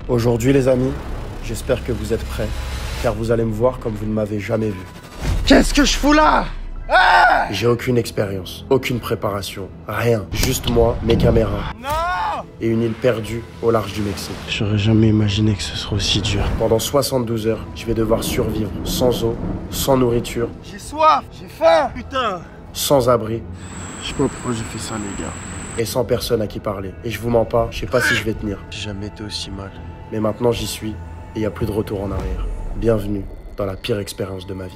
Aujourd'hui les amis, j'espère que vous êtes prêts, car vous allez me voir comme vous ne m'avez jamais vu. Qu'est-ce que je fous là? J'ai aucune expérience, aucune préparation, rien. Juste moi, mes caméras et une île perdue au large du Mexique. J'aurais jamais imaginé que ce serait aussi dur. Pendant 72 heures, je vais devoir survivre sans eau, sans nourriture, J'ai soif, j'ai faim, putain. sans abri Je sais pas pourquoi j'ai fait ça, les gars. et sans personne à qui parler. Et je vous mens pas, je sais pas si je vais tenir. J'ai jamais été aussi mal. Mais maintenant j'y suis et il n'y a plus de retour en arrière. Bienvenue dans la pire expérience de ma vie.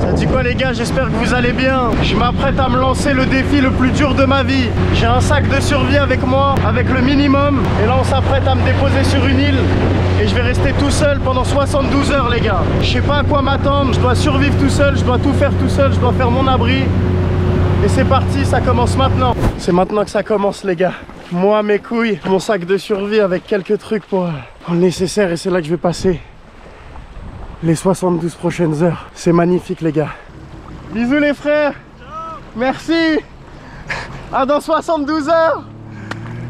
Ça dit quoi les gars? J'espère que vous allez bien. Je m'apprête à me lancer le défi le plus dur de ma vie. J'ai un sac de survie avec moi, avec le minimum. Et là on s'apprête à me déposer sur une île. Et je vais rester tout seul pendant 72 heures les gars. Je sais pas à quoi m'attendre, je dois survivre tout seul, je dois tout faire tout seul, je dois faire mon abri. Et c'est parti, ça commence maintenant. C'est maintenant que ça commence les gars. Moi, mes couilles, mon sac de survie avec quelques trucs pour le nécessaire. Et c'est là que je vais passer les 72 prochaines heures. C'est magnifique les gars. Bisous les frères. Ciao. Merci. À dans 72 heures.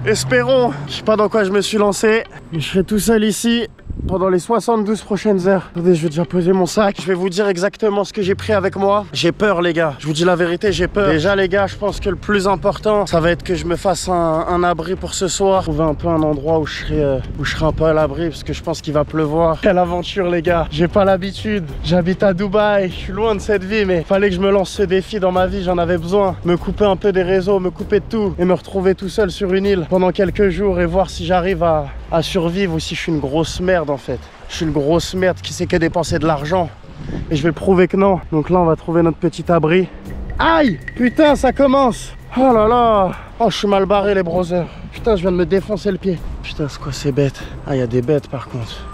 Espérons. Je sais pas dans quoi je me suis lancé, mais je serai tout seul ici pendant les 72 prochaines heures. Attendez, je vais déjà poser mon sac. Je vais vous dire exactement ce que j'ai pris avec moi. J'ai peur les gars, je vous dis la vérité, j'ai peur. Déjà les gars, je pense que le plus important, ça va être que je me fasse un abri pour ce soir. Trouver un peu un endroit où je serai un peu à l'abri, parce que je pense qu'il va pleuvoir. Quelle aventure les gars, j'ai pas l'habitude. J'habite à Dubaï, je suis loin de cette vie, mais fallait que je me lance ce défi dans ma vie, j'en avais besoin. Me couper un peu des réseaux, me couper de tout et me retrouver tout seul sur une île pendant quelques jours et voir si j'arrive à survivre ou si je suis une grosse merde en fait. Je suis une grosse merde qui sait que dépenser de l'argent. Et je vais le prouver que non. Donc là on va trouver notre petit abri. Aïe! Putain ça commence! Oh là là! Oh je suis mal barré les brothers. Putain je viens de me défoncer le pied. Putain c'est quoi ces bêtes? Ah il y a des bêtes par contre.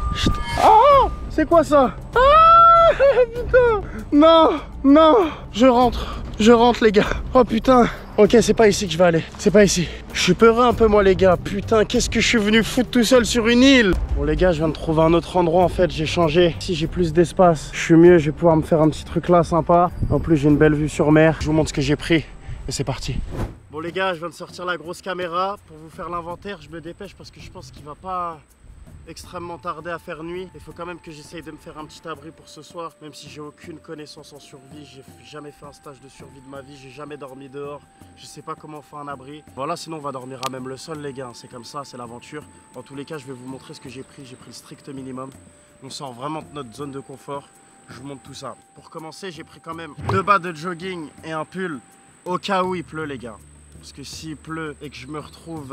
Oh! C'est quoi ça? Ah! Putain! Non! Non! Je rentre les gars. Oh putain! Ok, c'est pas ici que je vais aller. C'est pas ici. Je suis peureux un peu moi les gars. Putain, qu'est-ce que je suis venu foutre tout seul sur une île? Bon les gars, je viens de trouver un autre endroit en fait. J'ai changé. Ici j'ai plus d'espace. Je suis mieux, je vais pouvoir me faire un petit truc là sympa. En plus j'ai une belle vue sur mer. Je vous montre ce que j'ai pris. Et c'est parti. Bon les gars, je viens de sortir la grosse caméra. Pour vous faire l'inventaire, je me dépêche parce que je pense qu'il va pas extrêmement tardé à faire nuit. Il faut quand même que j'essaye de me faire un petit abri pour ce soir, même si j'ai aucune connaissance en survie. J'ai jamais fait un stage de survie de ma vie, j'ai jamais dormi dehors, je sais pas comment faire un abri. Voilà, sinon on va dormir à même le sol les gars, c'est comme ça, c'est l'aventure. En tous les cas, je vais vous montrer ce que j'ai pris le strict minimum. On sort vraiment de notre zone de confort, je vous montre tout ça. Pour commencer, j'ai pris quand même 2 bas de jogging et un pull au cas où il pleut les gars. Parce que s'il pleut et que je me retrouve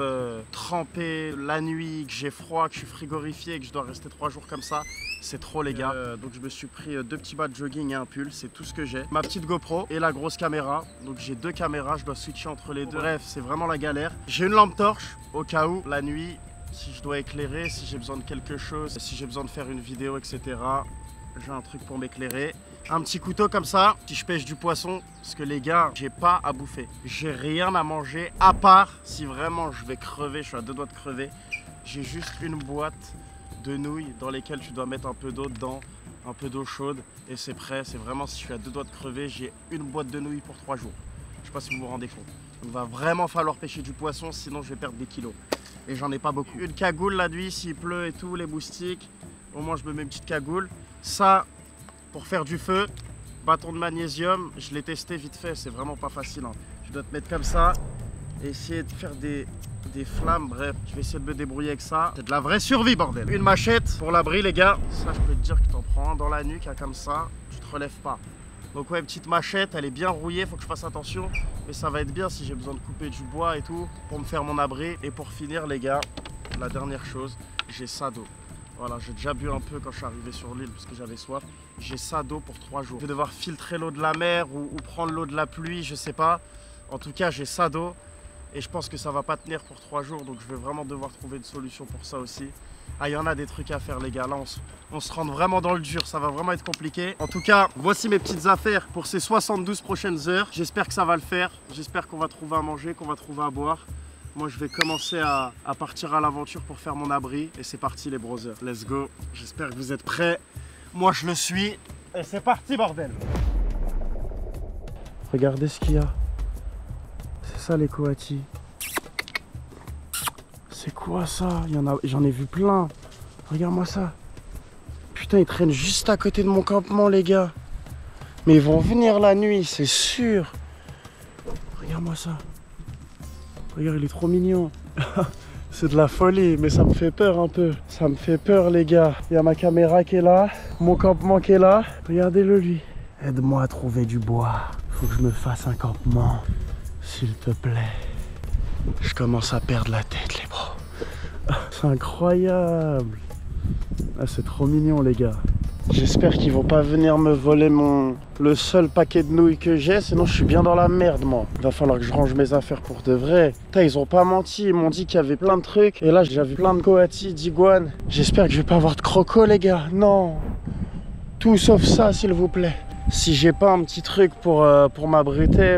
trempé la nuit, que j'ai froid, que je suis frigorifié et que je dois rester 3 jours comme ça, c'est trop les gars. Donc je me suis pris 2 petits bas de jogging et un pull, c'est tout ce que j'ai. Ma petite GoPro et la grosse caméra. Donc j'ai 2 caméras, je dois switcher entre les deux. Bref, c'est vraiment la galère. J'ai une lampe torche au cas où, la nuit, si je dois éclairer, si j'ai besoin de quelque chose, si j'ai besoin de faire une vidéo, etc. J'ai un truc pour m'éclairer. Un petit couteau comme ça, si je pêche du poisson, parce que les gars, j'ai pas à bouffer. J'ai rien à manger, à part si vraiment je vais crever, je suis à 2 doigts de crever. J'ai juste une boîte de nouilles dans lesquelles tu dois mettre un peu d'eau dedans, un peu d'eau chaude, et c'est prêt. C'est vraiment si je suis à 2 doigts de crever, j'ai une boîte de nouilles pour 3 jours. Je sais pas si vous vous rendez compte. Il va vraiment falloir pêcher du poisson, sinon je vais perdre des kilos. Et j'en ai pas beaucoup. Une cagoule la nuit, s'il pleut et tout, les moustiques. Au moins je me mets une petite cagoule. Ça, pour faire du feu, bâton de magnésium, je l'ai testé vite fait, c'est vraiment pas facile. Hein. Tu dois te mettre comme ça et essayer de faire des flammes, bref, je vais essayer de me débrouiller avec ça. C'est de la vraie survie, bordel. Une machette pour l'abri, les gars. Ça, je peux te dire que t'en prends un dans la nuque, hein, comme ça, tu te relèves pas. Donc ouais, petite machette, elle est bien rouillée, faut que je fasse attention. Mais ça va être bien si j'ai besoin de couper du bois et tout, pour me faire mon abri. Et pour finir, les gars, la dernière chose, j'ai ça d'eau. Voilà, j'ai déjà bu un peu quand je suis arrivé sur l'île parce que j'avais soif. J'ai ça d'eau pour 3 jours. Je vais devoir filtrer l'eau de la mer ou prendre l'eau de la pluie, je sais pas. En tout cas, j'ai ça d'eau et je pense que ça va pas tenir pour 3 jours. Donc je vais vraiment devoir trouver une solution pour ça aussi. Ah, il y en a des trucs à faire les gars. Là, on se rentre vraiment dans le dur. Ça va vraiment être compliqué. En tout cas, voici mes petites affaires pour ces 72 prochaines heures. J'espère que ça va le faire. J'espère qu'on va trouver à manger, qu'on va trouver à boire. Moi, je vais commencer à partir à l'aventure pour faire mon abri. Et c'est parti, les brothers. Let's go. J'espère que vous êtes prêts. Moi, je le suis. Et c'est parti, bordel. Regardez ce qu'il y a. C'est ça, les coatis. C'est quoi ça? J'en ai vu plein. Regarde-moi ça. Putain, ils traînent juste à côté de mon campement, les gars. Mais ils vont venir la nuit, c'est sûr. Regarde-moi ça. Regarde, il est trop mignon. C'est de la folie, mais ça me fait peur un peu. Ça me fait peur, les gars. Il y a ma caméra qui est là, mon campement qui est là. Regardez-le, lui. Aide-moi à trouver du bois. Faut que je me fasse un campement, s'il te plaît. Je commence à perdre la tête, les bros. C'est incroyable. Ah, c'est trop mignon, les gars. J'espère qu'ils vont pas venir me voler le seul paquet de nouilles que j'ai, sinon je suis bien dans la merde, moi. Il va falloir que je range mes affaires pour de vrai. Putain, ils ont pas menti, ils m'ont dit qu'il y avait plein de trucs. Et là, j'avais plein de coatis, d'iguanes. J'espère que je vais pas avoir de crocos, les gars. Non. Tout sauf ça, s'il vous plaît. Si j'ai pas un petit truc pour m'abriter,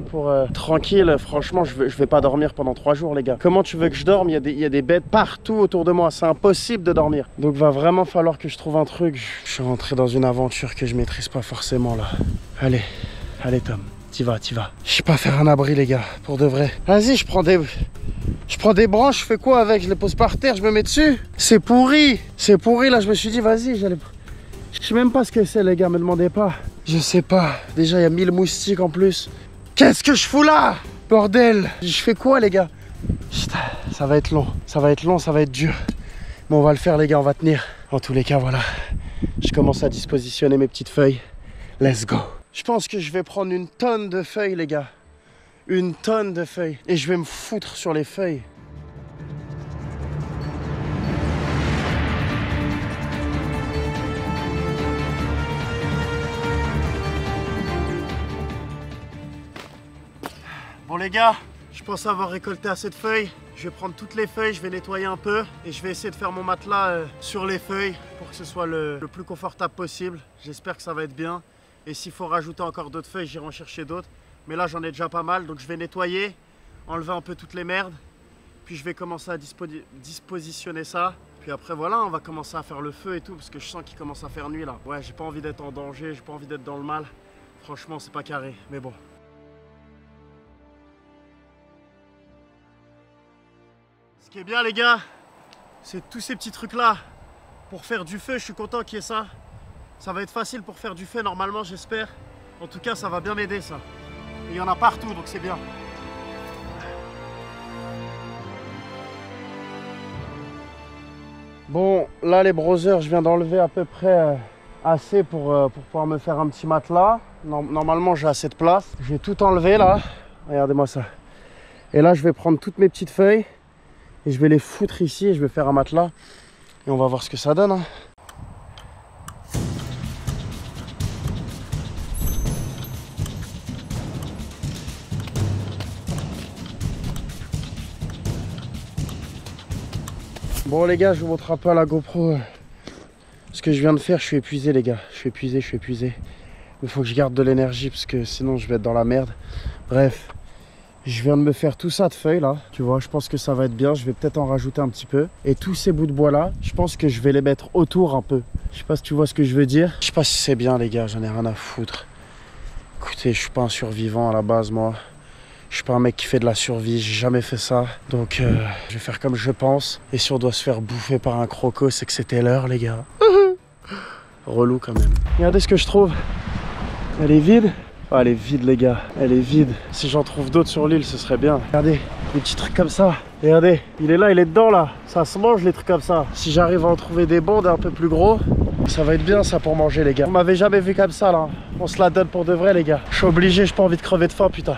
tranquille, franchement, je vais pas dormir pendant 3 jours, les gars. Comment tu veux que je dorme? Il y a des bêtes partout autour de moi. C'est impossible de dormir. Donc, va vraiment falloir que je trouve un truc. Je suis rentré dans une aventure que je maîtrise pas forcément, là. Allez, Tom. T'y vas. Je sais pas faire un abri, les gars, pour de vrai. Vas-y, je prends des branches, je fais quoi avec? Je les pose par terre, je me mets dessus. C'est pourri, là, je me suis dit, vas-y, j'allais... Je sais même pas ce que c'est, les gars, me demandez pas. Je sais pas. Déjà, il y a 1000 moustiques en plus. Qu'est-ce que je fous là? Bordel. Je fais quoi, les gars? Putain, ça va être long. Ça va être dur. Bon, on va le faire, les gars, on va tenir. En tous les cas, voilà. Je commence à dispositionner mes petites feuilles. Let's go. Je pense que je vais prendre une tonne de feuilles, les gars. Une tonne de feuilles. Et je vais me foutre sur les feuilles. Bon les gars, je pense avoir récolté assez de feuilles. Je vais prendre toutes les feuilles, je vais nettoyer un peu et je vais essayer de faire mon matelas sur les feuilles pour que ce soit le plus confortable possible. J'espère que ça va être bien. Et s'il faut rajouter encore d'autres feuilles, j'irai en chercher d'autres. Mais là j'en ai déjà pas mal, donc je vais nettoyer, enlever un peu toutes les merdes. Puis je vais commencer à dispositionner ça. Puis après voilà, on va commencer à faire le feu et tout parce que je sens qu'il commence à faire nuit là. Ouais, j'ai pas envie d'être en danger, j'ai pas envie d'être dans le mal. Franchement, c'est pas carré, mais bon. Ce qui est bien les gars, c'est tous ces petits trucs là pour faire du feu. Je suis content qu'il y ait ça. Ça va être facile pour faire du feu normalement, j'espère. En tout cas, ça va bien m'aider ça. Et il y en a partout, donc c'est bien. Bon, là les browsers, je viens d'enlever à peu près assez pour pouvoir me faire un petit matelas. Normalement, j'ai assez de place. J'ai tout enlevé là. Regardez-moi ça. Et là, je vais prendre toutes mes petites feuilles. Et je vais les foutre ici et je vais faire un matelas. Et on va voir ce que ça donne. Hein. Bon les gars, je vous montre un peu à la GoPro ce que je viens de faire. Je suis épuisé les gars. Je suis épuisé. Il faut que je garde de l'énergie parce que sinon je vais être dans la merde. Bref. Je viens de me faire tout ça de feuilles là, tu vois, je pense que ça va être bien, je vais peut-être en rajouter un petit peu. Et tous ces bouts de bois là, je pense que je vais les mettre autour un peu. Je sais pas si tu vois ce que je veux dire. Je sais pas si c'est bien les gars, j'en ai rien à foutre. Écoutez, je suis pas un survivant à la base moi. Je suis pas un mec qui fait de la survie, j'ai jamais fait ça. Donc je vais faire comme je pense. Et si on doit se faire bouffer par un croco, c'est que c'était l'heure les gars. Relou quand même. Regardez ce que je trouve. Elle est vide. Oh, elle est vide les gars, elle est vide. Si j'en trouve d'autres sur l'île, ce serait bien. Regardez, des petits trucs comme ça. Regardez, il est là, il est dedans là. Ça se mange les trucs comme ça. Si j'arrive à en trouver des bons, un peu plus gros, ça va être bien ça pour manger les gars. Vous m'avez jamais vu comme ça là. On se la donne pour de vrai les gars. Je suis obligé, j'ai pas envie de crever de faim putain.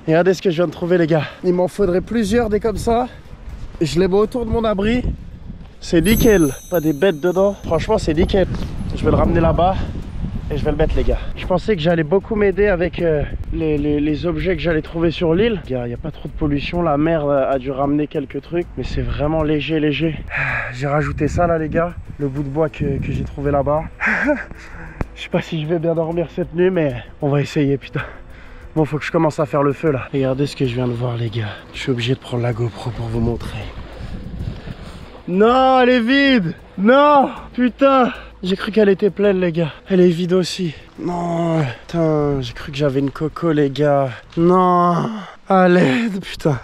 Regardez ce que je viens de trouver les gars. Il m'en faudrait plusieurs des comme ça. Je les mets autour de mon abri. C'est nickel. Pas des bêtes dedans. Franchement c'est nickel. Je vais le ramener là-bas. Et je vais le mettre les gars. Je pensais que j'allais beaucoup m'aider avec les objets que j'allais trouver sur l'île. Il n'y a pas trop de pollution, la mer a dû ramener quelques trucs. Mais c'est vraiment léger. J'ai rajouté ça là les gars. Le bout de bois que j'ai trouvé là-bas. Je sais pas si je vais bien dormir cette nuit mais on va essayer putain. Bon faut que je commence à faire le feu là. Regardez ce que je viens de voir les gars. Je suis obligé de prendre la GoPro pour vous montrer. Non elle est vide. Non putain. J'ai cru qu'elle était pleine les gars. Elle est vide aussi. Non, putain, j'ai cru que j'avais une coco les gars. Non, à l'aide, putain.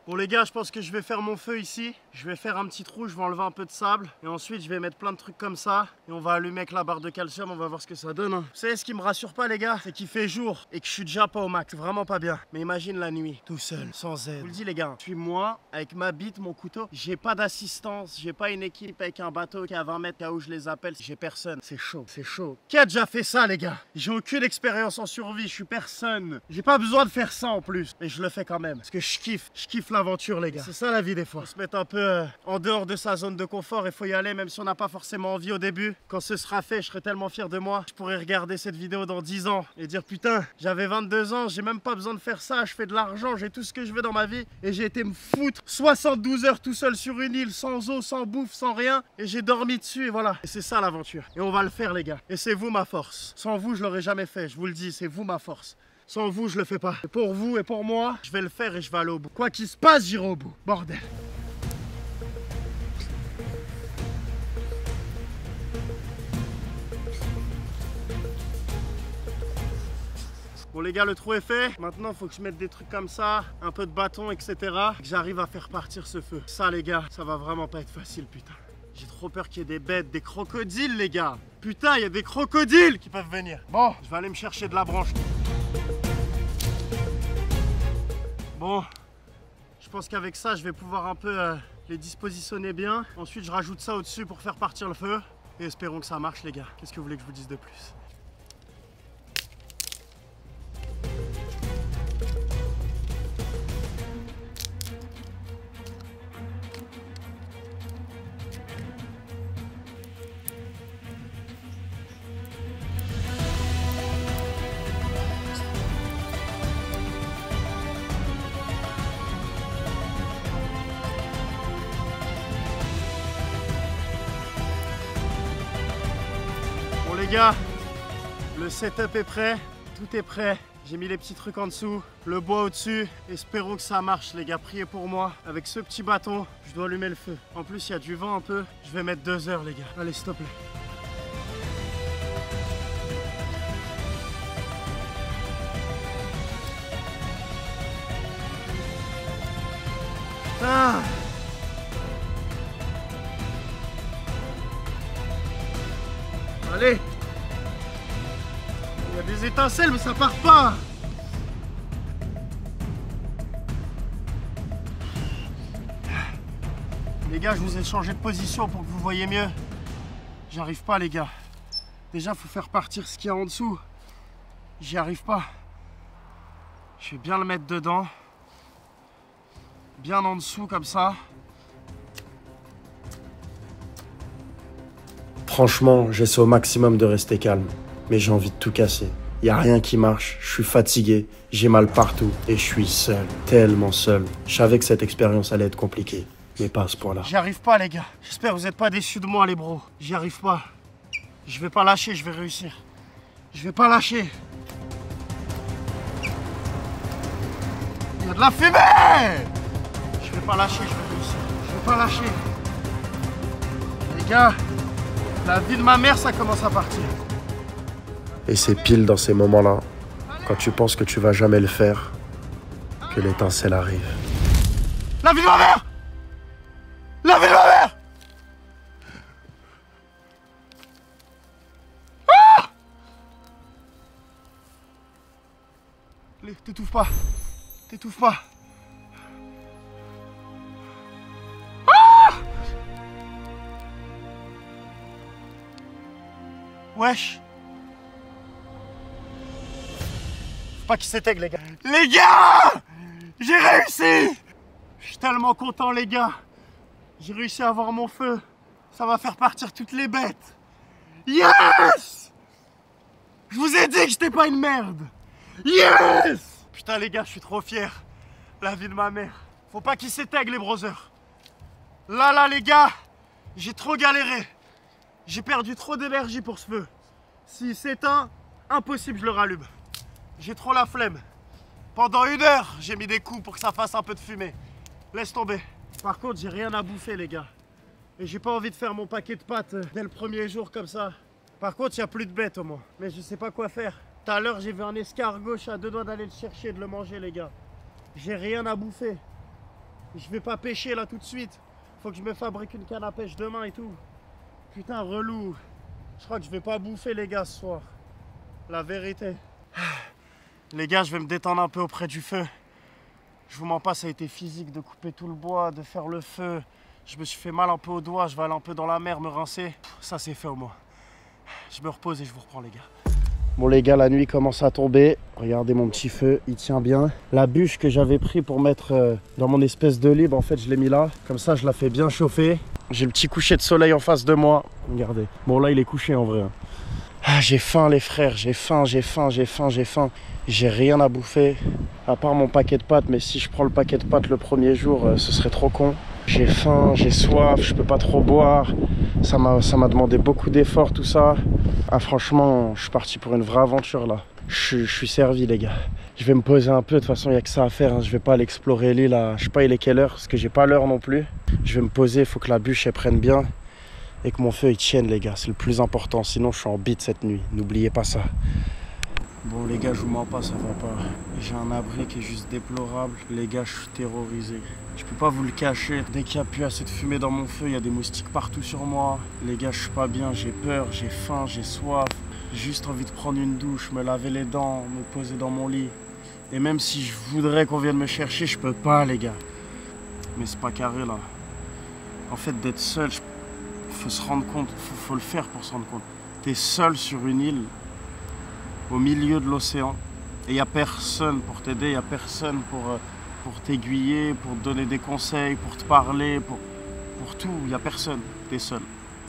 Bon les gars, je pense que je vais faire mon feu ici. Je vais faire un petit trou, je vais enlever un peu de sable. Et ensuite je vais mettre plein de trucs comme ça. Et on va allumer avec la barre de calcium, on va voir ce que ça donne. Vous savez ce qui me rassure pas les gars, c'est qu'il fait jour et que je suis déjà pas au max. C'est vraiment pas bien. Mais imagine la nuit, tout seul, sans aide. Je vous le dis les gars, je suis moi, avec ma bite, mon couteau. J'ai pas d'assistance, j'ai pas une équipe avec un bateau qui est à 20 mètres, là où je les appelle. J'ai personne, c'est chaud, c'est chaud. Qui a déjà fait ça les gars? J'ai aucune expérience en survie, je suis personne. J'ai pas besoin de faire ça en plus. Mais je le fais quand même, parce que je kiffe l'aventure les gars. C'est ça la vie des fois. Faut se mettre un peu en dehors de sa zone de confort, il faut y aller même si on n'a pas forcément envie au début. Quand ce sera fait, je serai tellement fier de moi. Je pourrai regarder cette vidéo dans 10 ans et dire putain, j'avais 22 ans, j'ai même pas besoin de faire ça, je fais de l'argent, j'ai tout ce que je veux dans ma vie et j'ai été me foutre 72 heures tout seul sur une île, sans eau, sans bouffe, sans rien et j'ai dormi dessus et voilà. Et c'est ça l'aventure. Et on va le faire les gars. Et c'est vous ma force. Sans vous, je l'aurais jamais fait, je vous le dis, c'est vous ma force. Sans vous, je le fais pas. Et pour vous et pour moi, je vais le faire et je vais aller au bout. Quoi qu'il se passe, j'irai au bout. Bordel. Bon les gars, le trou est fait. Maintenant, il faut que je mette des trucs comme ça, un peu de bâton, etc. Que j'arrive à faire partir ce feu. Ça les gars, ça va vraiment pas être facile, putain. J'ai trop peur qu'il y ait des bêtes, des crocodiles les gars. Putain, il y a des crocodiles qui peuvent venir. Bon, je vais aller me chercher de la branche. Bon, je pense qu'avec ça, je vais pouvoir un peu les dispositionner bien. Ensuite, je rajoute ça au-dessus pour faire partir le feu. Et espérons que ça marche, les gars. Qu'est-ce que vous voulez que je vous dise de plus? Bon les gars, le setup est prêt, tout est prêt. J'ai mis les petits trucs en dessous, le bois au-dessus. Espérons que ça marche les gars, priez pour moi. Avec ce petit bâton, je dois allumer le feu. En plus, il y a du vent un peu. Je vais mettre 2 heures les gars. Allez, s'il te plaît. Putain! Allez! Il y a des étincelles mais ça part pas! Les gars, je vous ai changé de position pour que vous voyez mieux. J'y arrive pas les gars. Déjà faut faire partir ce qu'il y a en dessous. J'y arrive pas. Je vais bien le mettre dedans. Bien en dessous comme ça. Franchement, j'essaie au maximum de rester calme, mais j'ai envie de tout casser. Y a rien qui marche, je suis fatigué, j'ai mal partout et je suis seul, tellement seul. Je savais que cette expérience allait être compliquée, mais pas à ce point-là. J'y arrive pas les gars. J'espère que vous n'êtes pas déçus de moi les bros. J'y arrive pas. Je vais pas lâcher, je vais réussir. Je vais pas lâcher. Il y a de la fumée! Je vais pas lâcher, je vais réussir. Je vais pas lâcher. Les gars, la vie de ma mère, ça commence à partir. Et c'est pile dans ces moments-là, quand tu penses que tu vas jamais le faire, que l'étincelle arrive. La vie de ma mère! La vie de ma mère! Ah! Allez, t'étouffe pas. T'étouffe pas. Ah! Wesh. Faut pas qu'il s'éteigne les gars. Les gars! J'ai réussi! Je suis tellement content les gars. J'ai réussi à avoir mon feu. Ça va faire partir toutes les bêtes. Yes! Je vous ai dit que j'étais pas une merde. Yes! Putain les gars, je suis trop fier. La vie de ma mère. Faut pas qu'ils s'éteignent les brothers. Là les gars, j'ai trop galéré. J'ai perdu trop d'énergie pour ce feu. S'il s'éteint, impossible je le rallume. J'ai trop la flemme. Pendant 1 heure, j'ai mis des coups pour que ça fasse un peu de fumée. Laisse tomber. Par contre, j'ai rien à bouffer les gars. Et j'ai pas envie de faire mon paquet de pâtes dès le premier jour comme ça. Par contre, il n'y a plus de bêtes au moins. Mais je sais pas quoi faire. Tout à l'heure, j'ai vu un escargot, je suis à 2 doigts d'aller le chercher et de le manger les gars. J'ai rien à bouffer. Je vais pas pêcher là tout de suite. Faut que je me fabrique une canne à pêche demain et tout. Putain, relou. Je crois que je vais pas bouffer les gars ce soir. La vérité. Les gars, je vais me détendre un peu auprès du feu. Je vous mens pas, ça a été physique de couper tout le bois, de faire le feu. Je me suis fait mal un peu aux doigts, je vais aller un peu dans la mer me rincer. Ça c'est fait au moins. Je me repose et je vous reprends les gars. Bon les gars, la nuit commence à tomber. Regardez mon petit feu, il tient bien. La bûche que j'avais pris pour mettre dans mon espèce de libre, en fait je l'ai mis là. Comme ça je la fais bien chauffer. J'ai le petit coucher de soleil en face de moi. Regardez. Bon là il est couché en vrai. Ah, j'ai faim les frères, j'ai faim. J'ai rien à bouffer, à part mon paquet de pâtes. Mais si je prends le paquet de pâtes le premier jour, ce serait trop con. J'ai faim, j'ai soif, je peux pas trop boire. Ça m'a demandé beaucoup d'efforts tout ça. Ah franchement, je suis parti pour une vraie aventure là. Je suis servi les gars. Je vais me poser un peu, de toute façon il n'y a que ça à faire. Hein. Je vais pas aller explorer l'île là. Je sais pas il est quelle heure, parce que j'ai pas l'heure non plus. Je vais me poser, il faut que la bûche elle prenne bien. Et que mon feu il tienne les gars, c'est le plus important. Sinon je suis en bite cette nuit, n'oubliez pas ça. Bon les gars, je vous mens pas, ça va pas. J'ai un abri qui est juste déplorable. Les gars, je suis terrorisé. Je peux pas vous le cacher. Dès qu'il n'y a plus assez de fumée dans mon feu, il y a des moustiques partout sur moi. Les gars, je suis pas bien, j'ai peur, j'ai faim, j'ai soif. J'ai juste envie de prendre une douche, me laver les dents, me poser dans mon lit. Et même si je voudrais qu'on vienne me chercher, je peux pas les gars. Mais c'est pas carré là. En fait, d'être seul, faut se rendre compte, faut le faire pour se rendre compte. T'es seul sur une île, au milieu de l'océan, et il n'y a personne pour t'aider, il n'y a personne pour t'aiguiller, pour te donner des conseils, pour te parler, pour tout, il n'y a personne, t'es seul.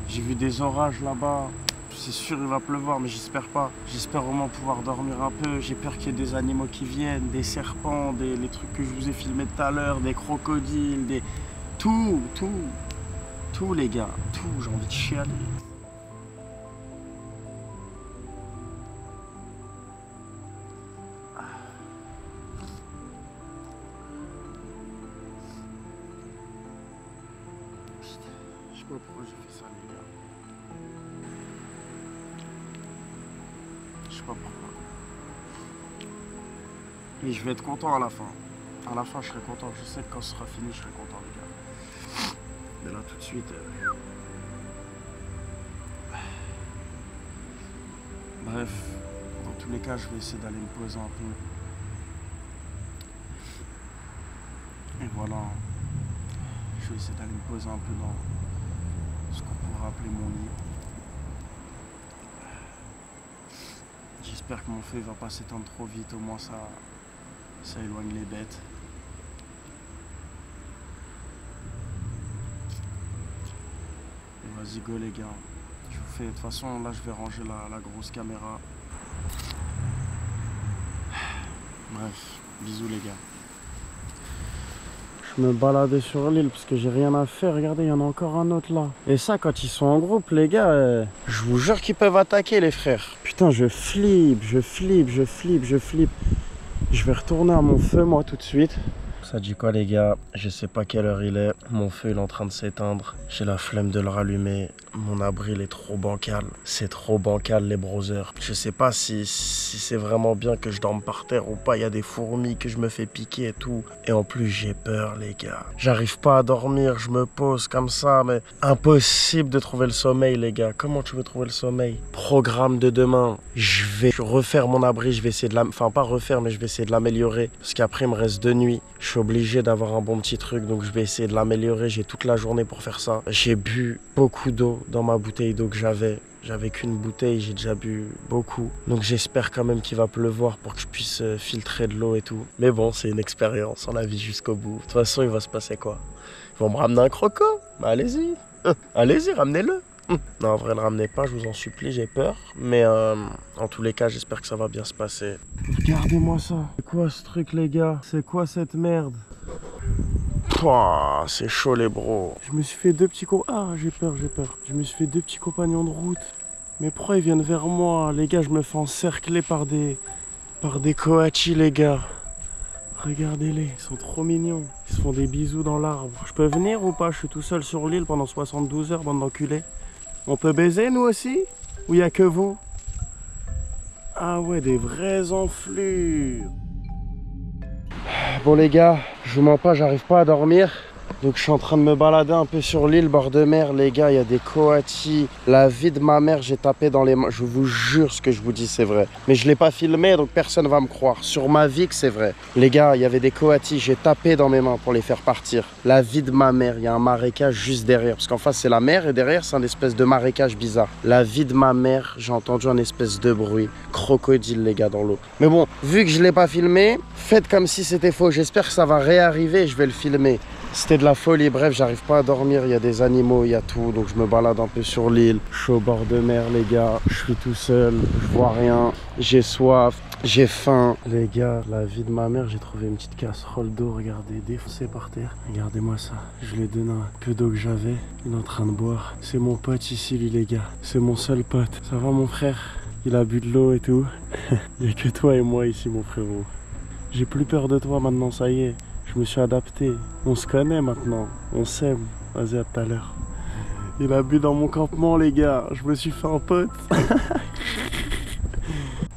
J'ai vu des orages là-bas, c'est sûr il va pleuvoir, mais j'espère pas. J'espère au moins pouvoir dormir un peu, j'ai peur qu'il y ait des animaux qui viennent, des serpents, les trucs que je vous ai filmés tout à l'heure, des crocodiles, tout les gars, tout, j'ai envie de chialer. Je sais pas pourquoi j'ai fait ça les gars. Je sais pas pourquoi. Et je vais être content à la fin. À la fin je serai content, je sais que quand ce sera fini je serai content les gars. Mais là tout de suite... Bref, dans tous les cas je vais essayer d'aller me poser un peu. Et voilà. Je vais essayer d'aller me poser un peu dans ce qu'on pourrait appeler mon lit. J'espère que mon feu ne va pas s'éteindre trop vite, au moins ça éloigne les bêtes. Et vas-y go les gars. Je vous fais, de toute façon là je vais ranger la grosse caméra. Bref, bisous les gars. Je me baladais sur l'île parce que j'ai rien à faire. Regardez, il y en a encore un autre là. Et ça, quand ils sont en groupe, les gars, je vous jure qu'ils peuvent attaquer, les frères. Putain, je flippe. Je vais retourner à mon feu, moi, tout de suite. Ça dit quoi, les gars? Je sais pas quelle heure il est. Mon feu, il est en train de s'éteindre. J'ai la flemme de le rallumer. Mon abri, il est trop bancal. C'est trop bancal, les browsers. Je sais pas si c'est vraiment bien que je dorme par terre ou pas. Il y a des fourmis que je me fais piquer et tout. Et en plus, j'ai peur, les gars. J'arrive pas à dormir. Je me pose comme ça, mais impossible de trouver le sommeil, les gars. Comment tu veux trouver le sommeil? Programme de demain. Je vais refaire mon abri. Je vais essayer de enfin, pas refaire, mais je vais essayer de l'améliorer. Parce qu'après, il me reste 2 nuits. Je suis obligé d'avoir un bon petit truc, donc je vais essayer de l'améliorer. J'ai toute la journée pour faire ça. J'ai bu beaucoup d'eau dans ma bouteille d'eau que j'avais. J'avais qu'une bouteille, j'ai déjà bu beaucoup. Donc j'espère quand même qu'il va pleuvoir pour que je puisse filtrer de l'eau et tout. Mais bon, c'est une expérience, on la vit jusqu'au bout. De toute façon, il va se passer quoi? Ils vont me ramener un croco? Bah allez-y. Allez-y, ramenez-le. Non, en vrai, ne ramenez pas, je vous en supplie, j'ai peur. Mais en tous les cas, j'espère que ça va bien se passer. Regardez-moi ça. C'est quoi ce truc, les gars? C'est quoi cette merde? Oh, c'est chaud, les bros. Je me suis fait 2 petits compagnons. Ah, j'ai peur. Je me suis fait 2 petits compagnons de route. Mais pourquoi ils viennent vers moi? Les gars, je me fais encercler par des coachis, les gars. Regardez-les, ils sont trop mignons. Ils se font des bisous dans l'arbre. Je peux venir ou pas? Je suis tout seul sur l'île pendant 72 heures, bande d'enculés. On peut baiser, nous aussi? Ou il n'y a que vous? Ah ouais, des vraies enflures. Bon les gars, Je vous mens pas, j'arrive pas à dormir. Donc je suis en train de me balader un peu sur l'île, bord de mer, les gars, il y a des coatis. La vie de ma mère, j'ai tapé dans les mains. Je vous jure, ce que je vous dis, c'est vrai. Mais je l'ai pas filmé, donc personne va me croire. Sur ma vie que c'est vrai. Les gars, il y avait des coatis, j'ai tapé dans mes mains pour les faire partir. La vie de ma mère, il y a un marécage juste derrière. Parce qu'en face, c'est la mer et derrière, c'est un espèce de marécage bizarre. La vie de ma mère, j'ai entendu un espèce de bruit. Crocodile, les gars, dans l'eau. Mais bon, vu que je l'ai pas filmé, faites comme si c'était faux. J'espère que ça va réarriver et je vais le filmer. C'était de la folie, bref, j'arrive pas à dormir, il y a des animaux, il y a tout, donc je me balade un peu sur l'île. Je suis au bord de mer, les gars, je suis tout seul, je vois rien, j'ai soif, j'ai faim. Les gars, la vie de ma mère, j'ai trouvé une petite casserole d'eau, regardez, défoncée par terre. Regardez-moi ça, je lui ai donné un peu d'eau que j'avais, il est en train de boire. C'est mon pote ici, lui, les gars, c'est mon seul pote. Ça va, mon frère? Il a bu de l'eau et tout. Il n'y a que toi et moi ici, mon frérot. J'ai plus peur de toi maintenant, ça y est. Je me suis adapté. On se connaît maintenant. On s'aime. Vas-y, à tout à l'heure. Il a bu dans mon campement, les gars. Je me suis fait un pote.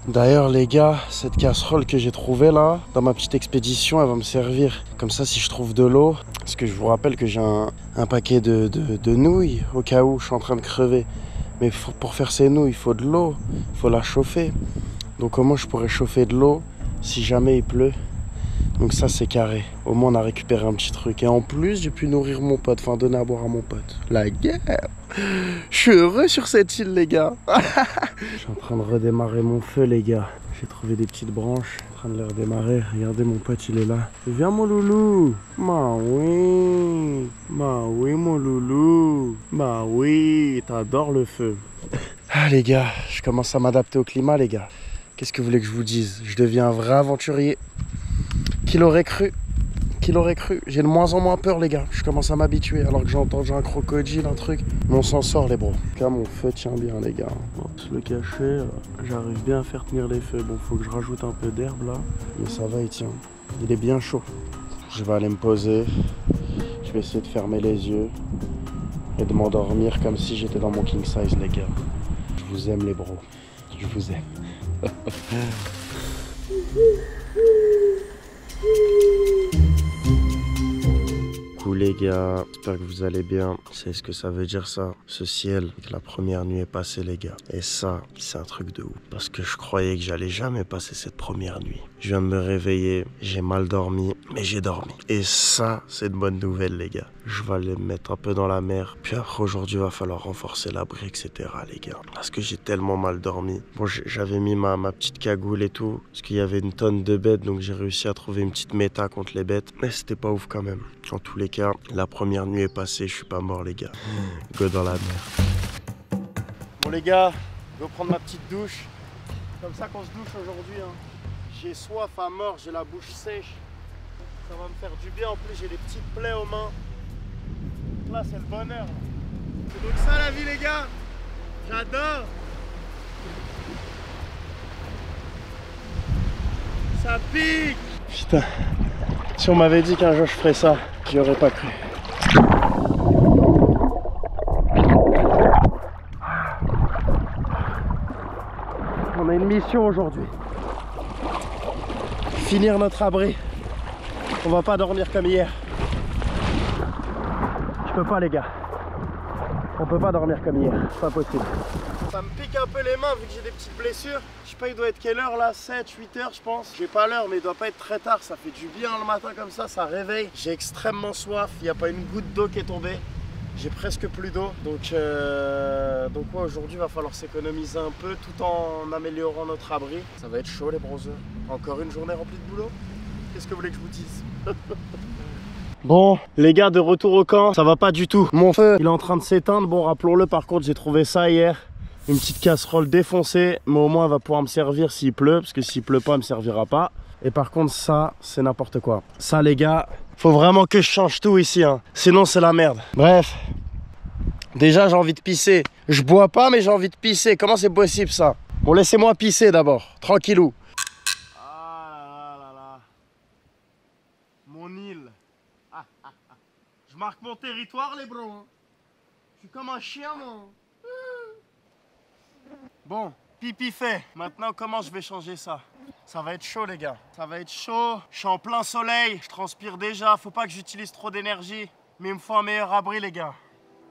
D'ailleurs, les gars, cette casserole que j'ai trouvée là, dans ma petite expédition, elle va me servir. Comme ça, si je trouve de l'eau. Parce que je vous rappelle que j'ai un paquet de nouilles au cas où je suis en train de crever. Mais pour faire ces nouilles, il faut de l'eau. Il faut la chauffer. Donc, comment je pourrais chauffer de l'eau si jamais il pleut? Donc ça c'est carré, au moins on a récupéré un petit truc. Et en plus j'ai pu nourrir mon pote, enfin donner à boire à mon pote. La guerre. Je suis heureux sur cette île, les gars. Je suis en train de redémarrer mon feu, les gars. J'ai trouvé des petites branches, en train de les redémarrer. Regardez, mon pote il est là. Viens mon loulou. Bah oui mon loulou. Bah oui, t'adores le feu. Ah les gars, je commence à m'adapter au climat, les gars. Qu'est-ce que vous voulez que je vous dise? Je deviens un vrai aventurier. Qui l'aurait cru? Qui l'aurait cru? J'ai de moins en moins peur, les gars. Je commence à m'habituer alors que j'ai entendu un crocodile, un truc. Mais on s'en sort, les bros. En tout cas, mon feu tient bien, les gars. Bon, se le cacher, j'arrive bien à faire tenir les feux. Bon, faut que je rajoute un peu d'herbe là. Mais ça va, il tient. Il est bien chaud. Je vais aller me poser. Je vais essayer de fermer les yeux et de m'endormir comme si j'étais dans mon king size, les gars. Je vous aime, les bros. Je vous aime. Coucou les gars, j'espère que vous allez bien. C'est ce que ça veut dire ça, ce ciel, que la première nuit est passée, les gars. Et ça, c'est un truc de ouf. Parce que je croyais que j'allais jamais passer cette première nuit. Je viens de me réveiller, j'ai mal dormi, mais j'ai dormi. Et ça, c'est une bonne nouvelle, les gars. Je vais aller me mettre un peu dans la mer. Puis après, aujourd'hui, il va falloir renforcer l'abri, etc., les gars. Parce que j'ai tellement mal dormi. Bon, j'avais mis ma petite cagoule et tout. Parce qu'il y avait une tonne de bêtes, donc j'ai réussi à trouver une petite méta contre les bêtes. Mais c'était pas ouf quand même. En tous les cas, la première nuit est passée, je suis pas mort, les gars. Go dans la mer. Bon, les gars, je vais prendre ma petite douche. Comme ça qu'on se douche aujourd'hui, hein. J'ai soif à mort, j'ai la bouche sèche. Ça va me faire du bien. En plus, j'ai des petites plaies aux mains. Là, c'est le bonheur. C'est donc ça la vie, les gars. J'adore. Ça pique. Putain. Si on m'avait dit qu'un jour je ferais ça, j'y aurais pas cru. On a une mission aujourd'hui. Finir notre abri. On va pas dormir comme hier. Je peux pas, les gars. On peut pas dormir comme hier. C'est pas possible. Ça me pique un peu les mains vu que j'ai des petites blessures. Je sais pas, il doit être quelle heure là? 7, 8 heures je pense. J'ai pas l'heure, mais il doit pas être très tard. Ça fait du bien le matin comme ça réveille. J'ai extrêmement soif. Il n'y a pas une goutte d'eau qui est tombée. J'ai presque plus d'eau. Donc ouais, aujourd'hui il va falloir s'économiser un peu tout en améliorant notre abri. Ça va être chaud, les bronzeurs. Encore une journée remplie de boulot. Qu'est-ce que vous voulez que je vous dise? Bon, les gars, de retour au camp, ça va pas du tout. Mon feu, il est en train de s'éteindre. Bon, rappelons-le, par contre, j'ai trouvé ça hier. Une petite casserole défoncée, mais au moins elle va pouvoir me servir s'il pleut, parce que s'il pleut pas, elle me servira pas. Et par contre, ça, c'est n'importe quoi. Ça, les gars, faut vraiment que je change tout ici, hein. Sinon, c'est la merde. Bref, déjà, j'ai envie de pisser. Je bois pas, mais j'ai envie de pisser. Comment c'est possible, ça? Bon, laissez-moi pisser d'abord, tranquillou. Ah là là là. Mon île. Je marque mon territoire, les bros. Hein. Je suis comme un chien, moi. Bon, pipi fait. Maintenant, comment je vais changer ça? Ça va être chaud les gars, ça va être chaud. Je suis en plein soleil, je transpire déjà, faut pas que j'utilise trop d'énergie. Mais il me faut un meilleur abri les gars.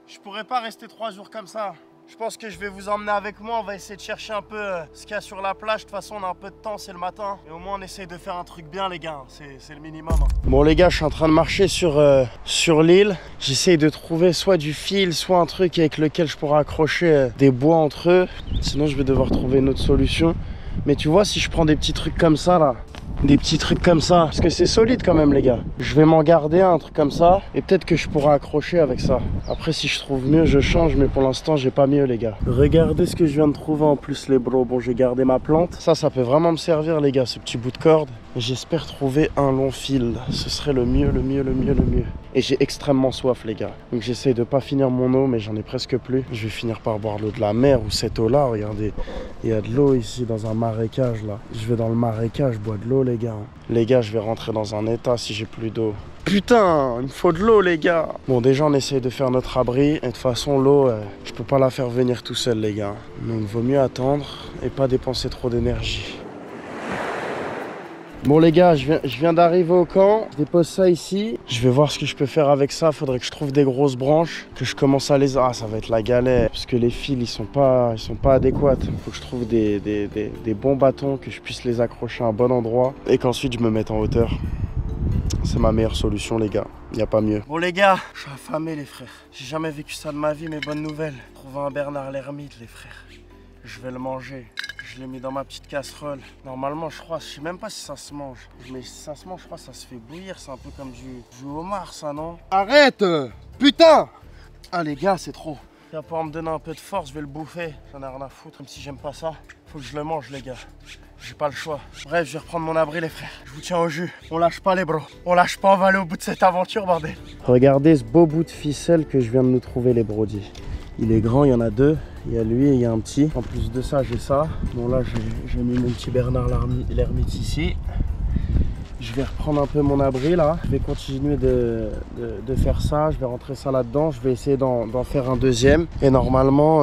Je pourrais pas rester 3 jours comme ça. Je pense que je vais vous emmener avec moi, on va essayer de chercher un peu ce qu'il y a sur la plage. De toute façon on a un peu de temps, c'est le matin. Et au moins on essaye de faire un truc bien les gars, c'est le minimum. Bon les gars, je suis en train de marcher sur l'île. J'essaye de trouver soit du fil, soit un truc avec lequel je pourrais accrocher des bois entre eux. Sinon je vais devoir trouver une autre solution. Mais tu vois, si je prends des petits trucs comme ça là, des petits trucs comme ça, parce que c'est solide quand même les gars. Je vais m'en garder un truc comme ça et peut-être que je pourrai accrocher avec ça. Après si je trouve mieux je change, mais pour l'instant j'ai pas mieux les gars. Regardez ce que je viens de trouver en plus les bros. Bon, j'ai gardé ma plante. Ça peut vraiment me servir les gars, ce petit bout de corde. J'espère trouver un long fil. Ce serait le mieux. Et j'ai extrêmement soif les gars. Donc j'essaye de pas finir mon eau, mais j'en ai presque plus. Je vais finir par boire l'eau de la mer ou cette eau là. Regardez, il y a de l'eau ici dans un marécage là. Je vais dans le marécage, je bois de l'eau les gars. Les gars, je vais rentrer dans un état si j'ai plus d'eau. Putain, il me faut de l'eau les gars. Bon, déjà on essaye de faire notre abri. Et de toute façon l'eau, je peux pas la faire venir tout seul les gars. Donc vaut mieux attendre et pas dépenser trop d'énergie. Bon les gars, je viens d'arriver au camp, je dépose ça ici. Je vais voir ce que je peux faire avec ça. Faudrait que je trouve des grosses branches, que je commence à les... Ah, ça va être la galère, parce que les fils ils sont pas adéquats. Faut que je trouve des bons bâtons, que je puisse les accrocher à un bon endroit et qu'ensuite je me mette en hauteur. C'est ma meilleure solution les gars, y a pas mieux. Bon les gars, je suis affamé les frères. J'ai jamais vécu ça de ma vie, mais bonne nouvelle. Trouver un Bernard l'ermite les frères. Je vais le manger. Je l'ai mis dans ma petite casserole. Normalement, je crois, je sais même pas si ça se mange. Mais si ça se mange, je crois que ça se fait bouillir. C'est un peu comme du homard, ça, non? Arrête! Putain! Ah, les gars, c'est trop. Là, pour me donner un peu de force, je vais le bouffer. J'en ai rien à foutre. Même si j'aime pas ça, faut que je le mange, les gars. J'ai pas le choix. Bref, je vais reprendre mon abri, les frères. Je vous tiens au jus. On lâche pas, les bros. On lâche pas, on va aller au bout de cette aventure, bordel. Regardez ce beau bout de ficelle que je viens de nous trouver, les brodis. Il est grand, il y en a deux. Il y a lui et il y a un petit. En plus de ça, j'ai ça. Bon, là, j'ai mis mon petit Bernard l'ermite ici. Je vais reprendre un peu mon abri, là. Je vais continuer de faire ça. Je vais rentrer ça là-dedans. Je vais essayer d'en faire un deuxième. Et normalement,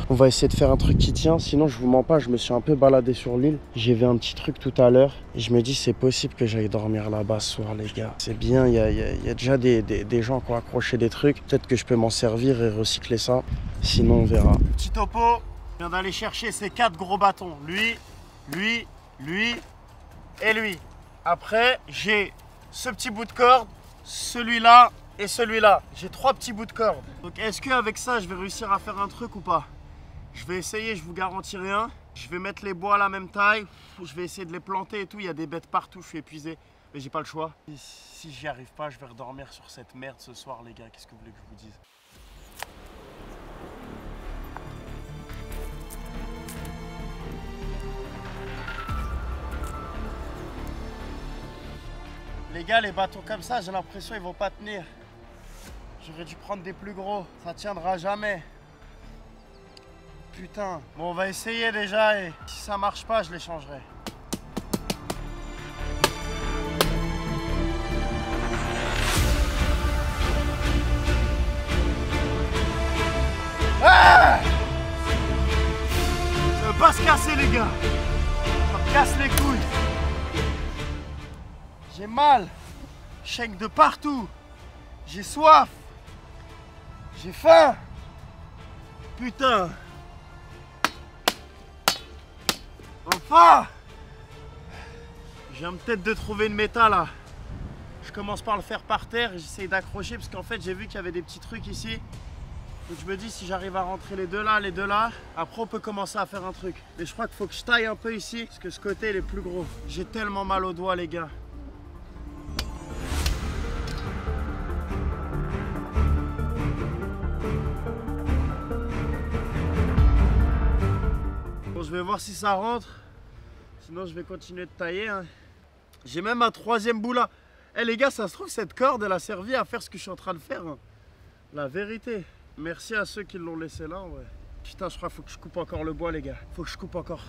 on va essayer de faire un truc qui tient. Sinon, je vous mens pas, je me suis un peu baladé sur l'île. J'ai vu un petit truc tout à l'heure. Et je me dis, c'est possible que j'aille dormir là-bas ce soir, les gars. C'est bien, il y a déjà des gens qui ont accroché des trucs. Peut-être que je peux m'en servir et recycler ça. Sinon, on verra. Petit topo, je viens d'aller chercher ces 4 gros bâtons. Lui et lui. Après, j'ai ce petit bout de corde, celui-là et celui-là. J'ai 3 petits bouts de corde. Donc, est-ce qu'avec ça, je vais réussir à faire un truc ou pas? Je vais essayer, je vous garantis rien. Je vais mettre les bois à la même taille. Je vais essayer de les planter et tout. Il y a des bêtes partout, je suis épuisé. Mais j'ai pas le choix. Et si j'y arrive pas, je vais redormir sur cette merde ce soir, les gars. Qu'est-ce que vous voulez que je vous dise? Les gars, les bâtons comme ça, j'ai l'impression ils vont pas tenir. J'aurais dû prendre des plus gros. Ça tiendra jamais. Putain. Bon, on va essayer déjà et si ça marche pas, je les changerai. Ah! Ça veut pas se casser, les gars. Ça me casse les couilles. J'ai mal, je saigne de partout, j'ai soif, j'ai faim, putain, enfin, je viens peut-être de trouver une méta là, je commence par le faire par terre et j'essaye d'accrocher parce qu'en fait j'ai vu qu'il y avait des petits trucs ici, donc je me dis si j'arrive à rentrer les deux là, après on peut commencer à faire un truc, mais je crois qu'il faut que je taille un peu ici parce que ce côté il est plus gros, j'ai tellement mal aux doigts les gars. Je vais voir si ça rentre, sinon je vais continuer de tailler. Hein. J'ai même un 3e bout là. Eh les gars, ça se trouve cette corde elle a servi à faire ce que je suis en train de faire. Hein. La vérité. Merci à ceux qui l'ont laissé là. Ouais. Putain, je crois qu'il faut que je coupe encore le bois les gars. Faut que je coupe encore.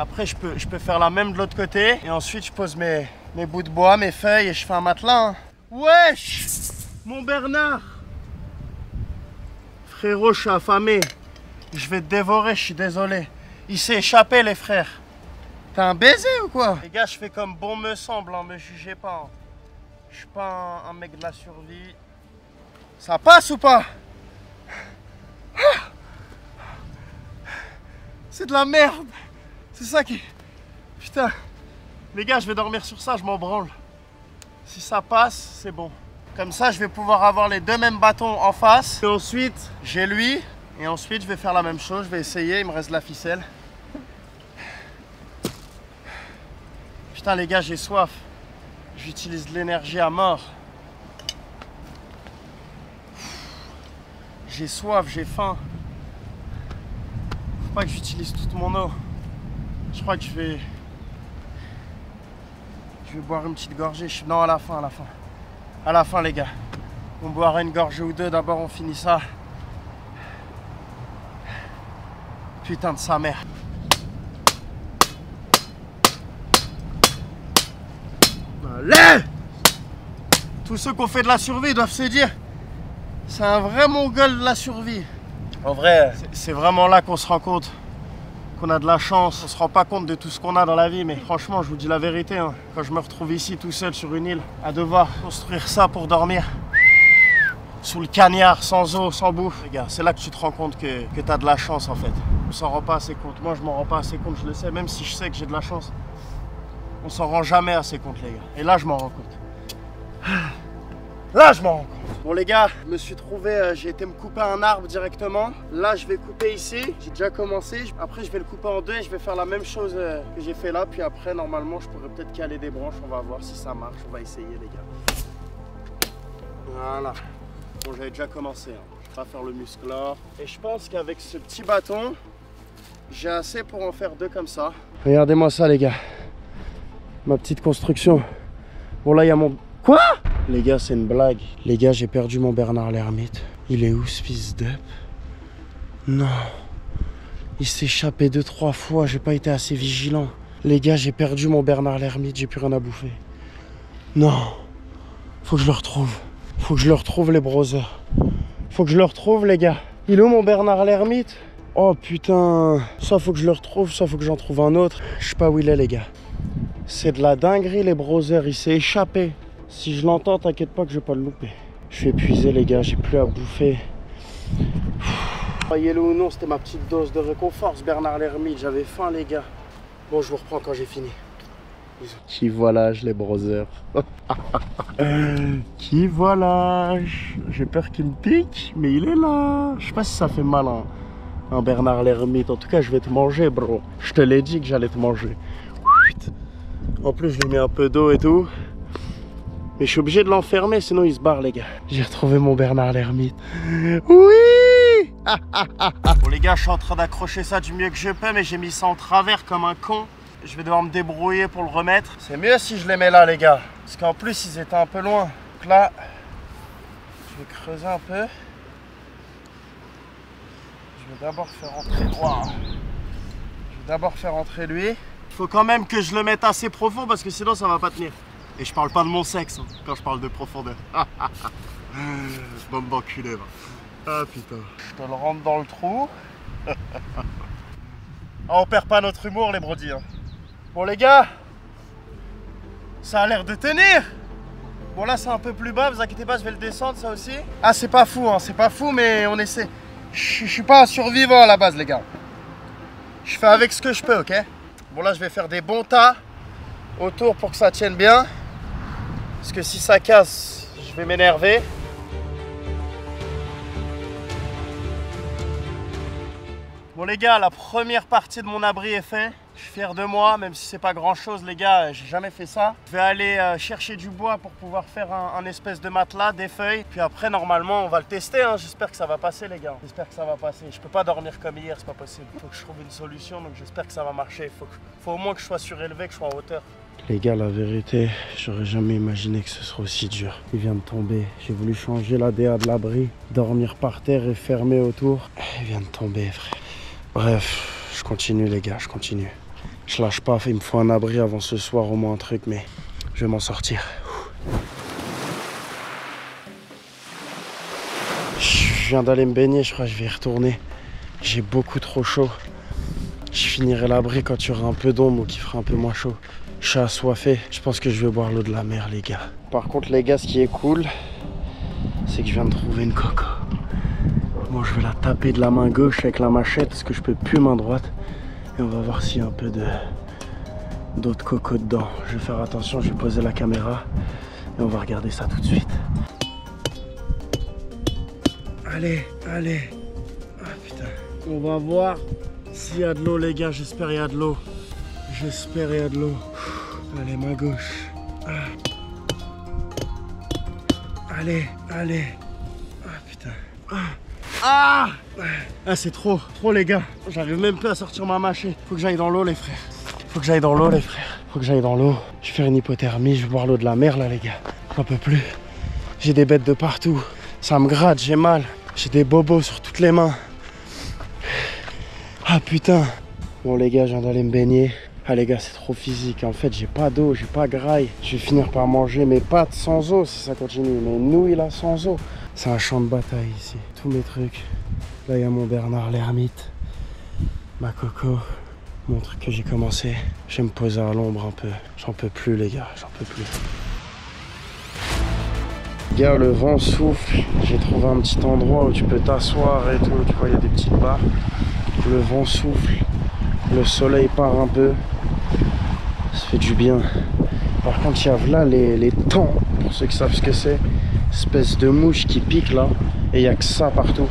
Après, je peux faire la même de l'autre côté. Et ensuite, je pose mes bouts de bois, mes feuilles et je fais un matelas. Hein. Wesh! Mon Bernard! Frérot, je suis affamé. Je vais te dévorer, je suis désolé. Il s'est échappé, les frères. T'as un baiser ou quoi? Les gars, je fais comme bon me semble, hein, me jugez pas. Hein. Je suis pas un mec de la survie. Ça passe ou pas? C'est de la merde. C'est ça qui... Putain. Les gars, je vais dormir sur ça, je m'en branle. Si ça passe, c'est bon. Comme ça, je vais pouvoir avoir les deux mêmes bâtons en face. Et ensuite, j'ai lui. Et ensuite, je vais faire la même chose. Je vais essayer, il me reste de la ficelle. Putain, les gars, j'ai soif. J'utilise de l'énergie à mort. J'ai soif, j'ai faim. Faut pas que j'utilise toute mon eau. Je crois que je vais boire une petite gorgée. Non, à la fin, à la fin. À la fin, les gars. On boira une gorgée ou deux. D'abord, on finit ça. Putain de sa mère. Allez! Tous ceux qui ont fait de la survie doivent se dire, c'est un vrai mongol de la survie. En vrai, c'est vraiment là qu'on se rend compte qu'on a de la chance. On se rend pas compte de tout ce qu'on a dans la vie, mais franchement, je vous dis la vérité, hein, quand je me retrouve ici tout seul sur une île, à devoir construire ça pour dormir, sous le cagnard, sans eau, sans bouffe, les gars, c'est là que tu te rends compte que tu as de la chance en fait. On s'en rend pas assez compte. Moi, je m'en rends pas assez compte, je le sais, même si je sais que j'ai de la chance. On s'en rend jamais assez compte, les gars. Et là, je m'en rends compte. Là, je m'en rends compte. Bon, les gars, je me suis trouvé, j'ai été me couper un arbre directement. Là, je vais couper ici. J'ai déjà commencé. Après, je vais le couper en deux et je vais faire la même chose que j'ai fait là. Puis après, normalement, je pourrais peut-être caler des branches. On va voir si ça marche. On va essayer, les gars. Voilà. Bon, j'avais déjà commencé. Hein. Je vais pas faire le musclore. Et je pense qu'avec ce petit bâton, j'ai assez pour en faire deux comme ça. Regardez-moi ça, les gars. Ma petite construction. Bon, là, il y a mon... Quoi? Les gars, c'est une blague. Les gars, j'ai perdu mon Bernard l'ermite. Il est où, ce fils d'up? Non. Il s'est échappé 2-3 fois. J'ai pas été assez vigilant. Les gars, j'ai perdu mon Bernard l'ermite. J'ai plus rien à bouffer. Non. Faut que je le retrouve. Faut que je le retrouve, les brothers. Faut que je le retrouve, les gars. Il est où, mon Bernard l'ermite? Oh, putain. Soit faut que je le retrouve, soit faut que j'en trouve un autre. Je sais pas où il est, les gars. C'est de la dinguerie, les brothers. Il s'est échappé. Si je l'entends, t'inquiète pas que je vais pas le louper. Je suis épuisé, les gars. J'ai plus à bouffer. Croyez-le ou non, c'était ma petite dose de réconfort, ce Bernard l'ermite. J'avais faim, les gars. Bon, je vous reprends quand j'ai fini. Bisous. Qui volage, les brothers. Qui volage. J'ai peur qu'il me pique, mais il est là. Je sais pas si ça fait mal, hein, un Bernard l'ermite. En tout cas, je vais te manger, bro. Je te l'ai dit que j'allais te manger. En plus, je lui mets un peu d'eau et tout. Mais je suis obligé de l'enfermer, sinon il se barre, les gars. J'ai retrouvé mon Bernard l'ermite. Oui. Bon, les gars, je suis en train d'accrocher ça du mieux que je peux, mais j'ai mis ça en travers comme un con. Je vais devoir me débrouiller pour le remettre. C'est mieux si je les mets là, les gars. Parce qu'en plus, ils étaient un peu loin. Donc là, je vais creuser un peu. Je vais d'abord faire entrer... Wow. Je vais d'abord faire entrer lui. Il faut quand même que je le mette assez profond parce que sinon, ça va pas tenir. Et je parle pas de mon sexe hein, quand je parle de profondeur. Bombe d'enculé, va. Ah putain. Je te le rentre dans le trou. Ah, on perd pas notre humour, les brodis. Hein. Bon, les gars, ça a l'air de tenir. Bon, là, c'est un peu plus bas. Vous inquiétez pas, je vais le descendre, ça aussi. Ah, c'est pas fou, hein. C'est pas fou, mais on essaie. Je suis pas un survivant à la base, les gars. Je fais avec ce que je peux, ok? Bon, là, je vais faire des bons tas autour pour que ça tienne bien. Parce que si ça casse, je vais m'énerver. Bon les gars, la première partie de mon abri est faite. Je suis fier de moi, même si c'est pas grand chose les gars, j'ai jamais fait ça. Je vais aller chercher du bois pour pouvoir faire un espèce de matelas, des feuilles. Puis après normalement on va le tester, hein. J'espère que ça va passer les gars. J'espère que ça va passer. Je peux pas dormir comme hier, c'est pas possible. Il faut que je trouve une solution, donc j'espère que ça va marcher. Faut au moins que je sois surélevé, que je sois en hauteur. Les gars, la vérité, j'aurais jamais imaginé que ce serait aussi dur. Il vient de tomber. J'ai voulu changer la DA de l'abri, dormir par terre et fermer autour. Il vient de tomber, frère. Bref, je continue les gars, je continue. Je lâche pas, il me faut un abri avant ce soir, au moins un truc, mais je vais m'en sortir. Je viens d'aller me baigner, je crois que je vais y retourner. J'ai beaucoup trop chaud. Je finirai l'abri quand il y aura un peu d'ombre ou qu'il fera un peu moins chaud. Je suis assoiffé, je pense que je vais boire l'eau de la mer, les gars. Par contre, les gars, ce qui est cool, c'est que je viens de trouver une coco. Bon, je vais la taper de la main gauche avec la machette parce que je peux plus main droite. Et on va voir s'il y a un peu d'autres cocos dedans. Je vais faire attention, je vais poser la caméra et on va regarder ça tout de suite. Allez, allez. Ah putain. On va voir s'il y a de l'eau, les gars. J'espère qu'il y a de l'eau. J'espère qu'il y a de l'eau. Allez, main gauche. Ah. Allez, allez. Ah putain. Ah, ah c'est trop les gars. J'arrive même plus à sortir ma mâchée. Faut que j'aille dans l'eau, les frères. Faut que j'aille dans l'eau, les frères. Faut que j'aille dans l'eau. Je vais faire une hypothermie. Je vais boire l'eau de la mer, là, les gars. J'en peux plus. J'ai des bêtes de partout. Ça me gratte, j'ai mal. J'ai des bobos sur toutes les mains. Ah putain. Bon les gars, je viens d'aller me baigner. Ah les gars, c'est trop physique. En fait, j'ai pas d'eau, j'ai pas graille. Je vais finir par manger mes pâtes sans eau si ça continue. Mes nouilles là sans eau. C'est un champ de bataille ici. Tous mes trucs. Là, il y a mon Bernard l'ermite. Ma coco. Mon truc que j'ai commencé. Je vais me poser à l'ombre un peu. J'en peux plus les gars, j'en peux plus. Gars, le vent souffle. J'ai trouvé un petit endroit où tu peux t'asseoir et tout. Tu vois, il y a des petites barres. Le vent souffle. Le soleil part un peu. Ça fait du bien. Par contre, il y a là les temps. Pour ceux qui savent ce que c'est. Espèce de mouche qui pique là. Et il n'y a que ça partout.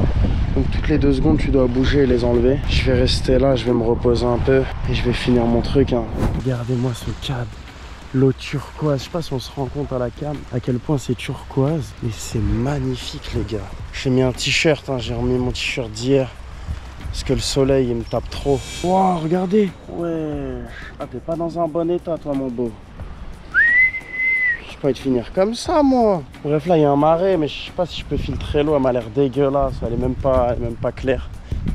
Donc toutes les 2 secondes, tu dois bouger et les enlever. Je vais rester là, je vais me reposer un peu. Et je vais finir mon truc. Hein. Regardez-moi ce cadre. L'eau turquoise, je sais pas si on se rend compte à la cam à quel point c'est turquoise, mais c'est magnifique les gars. J'ai mis un t-shirt, hein, j'ai remis mon t-shirt d'hier parce que le soleil il me tape trop. Wow, regardez. Ouais. Ah, t'es pas dans un bon état toi mon beau. Je peux pas te finir comme ça moi. Bref, là il y a un marais, mais je sais pas si je peux filtrer l'eau, elle m'a l'air dégueulasse, elle est même pas claire.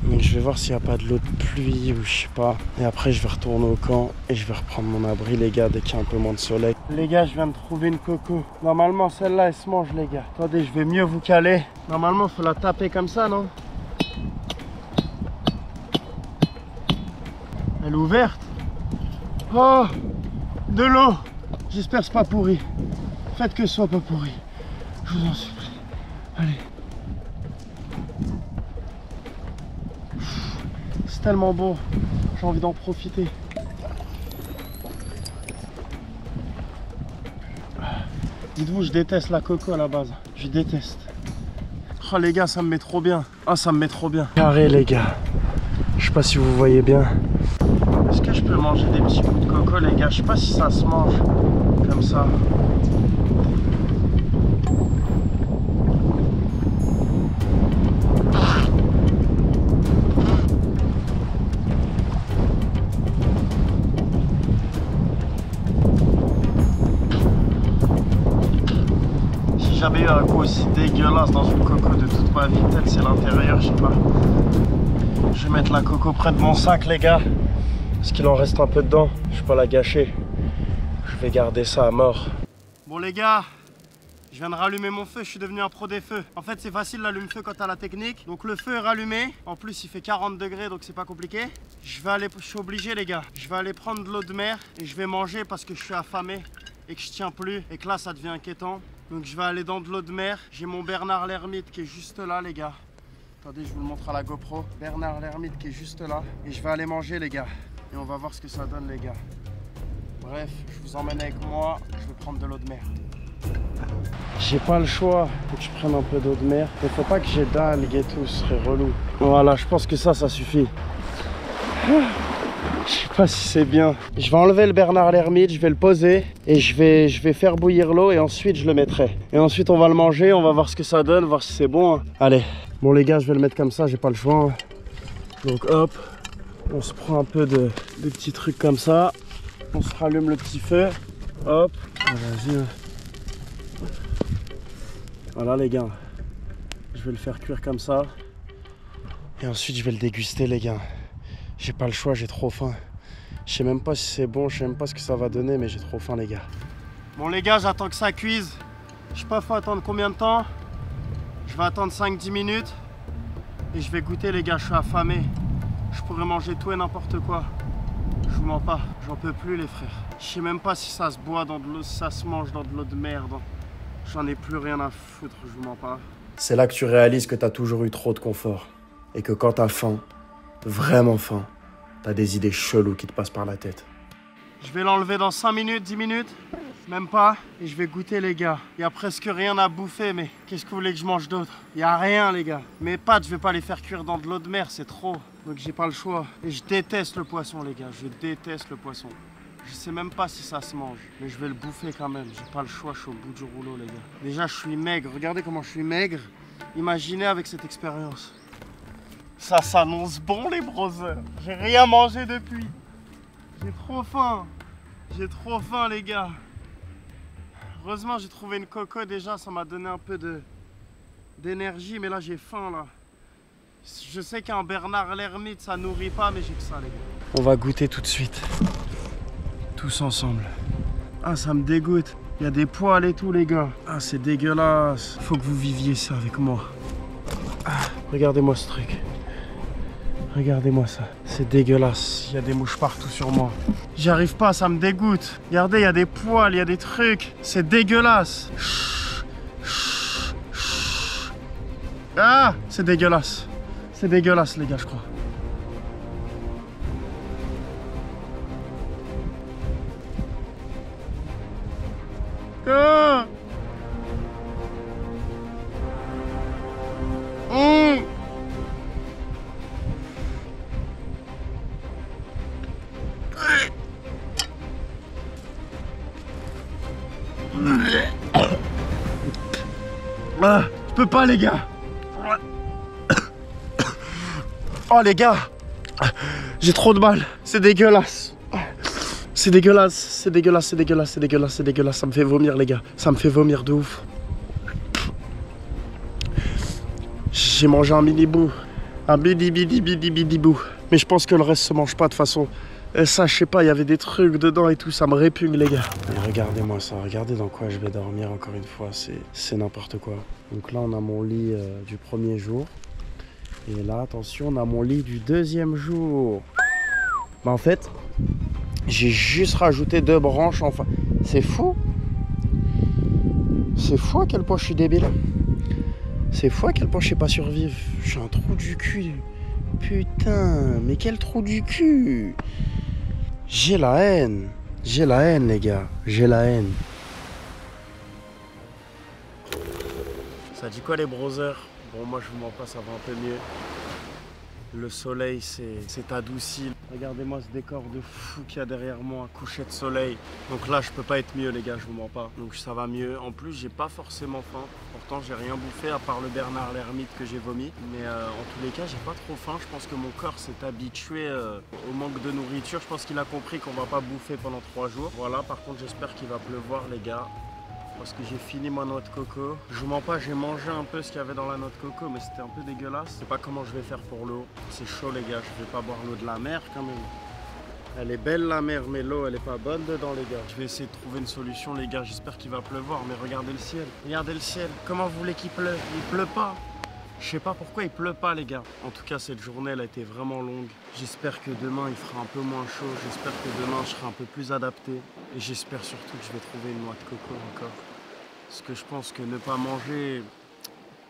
Donc je vais voir s'il n'y a pas de l'eau de pluie ou je sais pas. Et après je vais retourner au camp et je vais reprendre mon abri les gars dès qu'il y a un peu moins de soleil. Les gars, je viens de trouver une coco. Normalement celle-là elle se mange les gars. Attendez, je vais mieux vous caler. Normalement il faut la taper comme ça, non? Elle est ouverte. Oh, de l'eau. J'espère que c'est pas pourri. Faites que ce soit pas pourri. Je vous en supplie. Allez. C'est tellement beau, j'ai envie d'en profiter. Dites-vous, je déteste la coco à la base, je déteste. Oh les gars, ça me met trop bien. Ah, ça me met trop bien. Carré les gars, je sais pas si vous voyez bien. Est-ce que je peux manger des petits bouts de coco les gars? Je sais pas si ça se mange comme ça. Jamais eu un goût aussi dégueulasse dans une coco de toute ma vie. Peut-être c'est l'intérieur, je sais pas. Je vais mettre la coco près de mon sac les gars, parce qu'il en reste un peu dedans. Je vais pas la gâcher. Je vais garder ça à mort. Bon les gars, je viens de rallumer mon feu, je suis devenu un pro des feux. En fait c'est facile l'allume-feu quand t'as la technique. Donc le feu est rallumé, en plus il fait 40 degrés donc c'est pas compliqué. Je suis obligé les gars, je vais aller prendre de l'eau de mer et je vais manger parce que je suis affamé et que je tiens plus et que là ça devient inquiétant. Donc je vais aller dans de l'eau de mer. J'ai mon Bernard l'ermite qui est juste là les gars. Attendez, je vous le montre à la GoPro. Bernard l'ermite qui est juste là. Et je vais aller manger les gars. Et on va voir ce que ça donne les gars. Bref, je vous emmène avec moi. Je vais prendre de l'eau de mer. J'ai pas le choix. Faut que je prenne un peu d'eau de mer. Il faut pas que j'ai d'algues et tout, ce serait relou. Voilà, je pense que ça suffit. Je sais pas si c'est bien. Je vais enlever le Bernard l'ermite, je vais le poser et je vais faire bouillir l'eau et ensuite je le mettrai. Et ensuite on va le manger, on va voir ce que ça donne, voir si c'est bon. Allez, bon les gars, je vais le mettre comme ça, j'ai pas le choix. Donc hop, on se prend un peu de petits trucs comme ça. On se rallume le petit feu. Hop, vas-y. Voilà les gars, je vais le faire cuire comme ça. Et ensuite je vais le déguster les gars. J'ai pas le choix, j'ai trop faim. Je sais même pas si c'est bon, je sais même pas ce que ça va donner, mais j'ai trop faim les gars. Bon les gars, j'attends que ça cuise. Je sais pas, faut attendre combien de temps. Je vais attendre 5-10 minutes. Et je vais goûter les gars, je suis affamé. Je pourrais manger tout et n'importe quoi. Je vous mens pas, j'en peux plus les frères. Je sais même pas si ça se boit dans de l'eau, si ça se mange dans de l'eau de merde. J'en ai plus rien à foutre, je vous mens pas. C'est là que tu réalises que t'as toujours eu trop de confort. Et que quand t'as faim, vraiment faim, t'as des idées cheloues qui te passent par la tête. Je vais l'enlever dans 5 minutes, 10 minutes, même pas. Et je vais goûter les gars. Il y a presque rien à bouffer, mais qu'est-ce que vous voulez que je mange d'autre? Il y a rien les gars. Mes pâtes, je vais pas les faire cuire dans de l'eau de mer, c'est trop. Donc j'ai pas le choix. Et je déteste le poisson les gars, je déteste le poisson. Je sais même pas si ça se mange, mais je vais le bouffer quand même. J'ai pas le choix, je suis au bout du rouleau les gars. Déjà je suis maigre, regardez comment je suis maigre. Imaginez avec cette expérience. Ça s'annonce bon les brothers. J'ai rien mangé depuis. J'ai trop faim. J'ai trop faim les gars. Heureusement j'ai trouvé une coco déjà, ça m'a donné un peu d'énergie, mais là j'ai faim là. Je sais qu'un Bernard l'ermite ça nourrit pas, mais j'ai que ça les gars. On va goûter tout de suite. Tous ensemble. Ah ça me dégoûte. Il y a des poils et tout les gars. Ah c'est dégueulasse. Faut que vous viviez ça avec moi. Ah, regardez-moi ce truc. Regardez-moi ça. C'est dégueulasse. Il y a des mouches partout sur moi. J'y arrive pas, ça me dégoûte. Regardez, il y a des poils, il y a des trucs. C'est dégueulasse. Ah, c'est dégueulasse. C'est dégueulasse les gars, je crois. Ah. Ah, je peux pas les gars. Oh les gars, j'ai trop de mal. C'est dégueulasse. C'est dégueulasse, c'est dégueulasse, c'est dégueulasse, c'est dégueulasse, c'est dégueulasse. Ça me fait vomir les gars. Ça me fait vomir de ouf. J'ai mangé un mini bout. Un bidi bout. Mais je pense que le reste se mange pas de toute façon. Et ça, je sais pas, il y avait des trucs dedans et tout, ça me répugne les gars. Et regardez-moi ça, regardez dans quoi je vais dormir encore une fois, c'est n'importe quoi. Donc là, on a mon lit du premier jour. Et là, attention, on a mon lit du deuxième jour. Bah en fait, j'ai juste rajouté 2 branches enfin. C'est fou. C'est fou à quel point je suis débile. C'est fou à quel point je sais pas survivre. Je suis un trou du cul. Putain, mais quel trou du cul. J'ai la haine. J'ai la haine les gars. J'ai la haine. Ça dit quoi les brothers? Bon moi je vous mens pas, ça va un peu mieux. Le soleil c'est adouci. Regardez-moi ce décor de fou qu'il y a derrière moi, un coucher de soleil. Donc là je peux pas être mieux les gars, je vous mens pas. Donc ça va mieux. En plus j'ai pas forcément faim. Pourtant j'ai rien bouffé à part le Bernard l'ermite que j'ai vomi. Mais en tous les cas j'ai pas trop faim. Je pense que mon corps s'est habitué au manque de nourriture. Je pense qu'il a compris qu'on va pas bouffer pendant 3 jours. Voilà, par contre j'espère qu'il va pleuvoir les gars. Parce que j'ai fini ma noix de coco. Je vous mens pas, j'ai mangé un peu ce qu'il y avait dans la noix de coco, mais c'était un peu dégueulasse. Je sais pas comment je vais faire pour l'eau. C'est chaud les gars, je vais pas boire l'eau de la mer quand même. Elle est belle la mer, mais l'eau elle est pas bonne dedans les gars. Je vais essayer de trouver une solution les gars, j'espère qu'il va pleuvoir, mais regardez le ciel. Regardez le ciel, comment vous voulez qu'il pleuve? Il pleut pas. Je sais pas pourquoi il pleut pas les gars. En tout cas cette journée elle a été vraiment longue. J'espère que demain il fera un peu moins chaud. J'espère que demain je serai un peu plus adapté. Et j'espère surtout que je vais trouver une noix de coco encore. Parce que je pense que ne pas manger,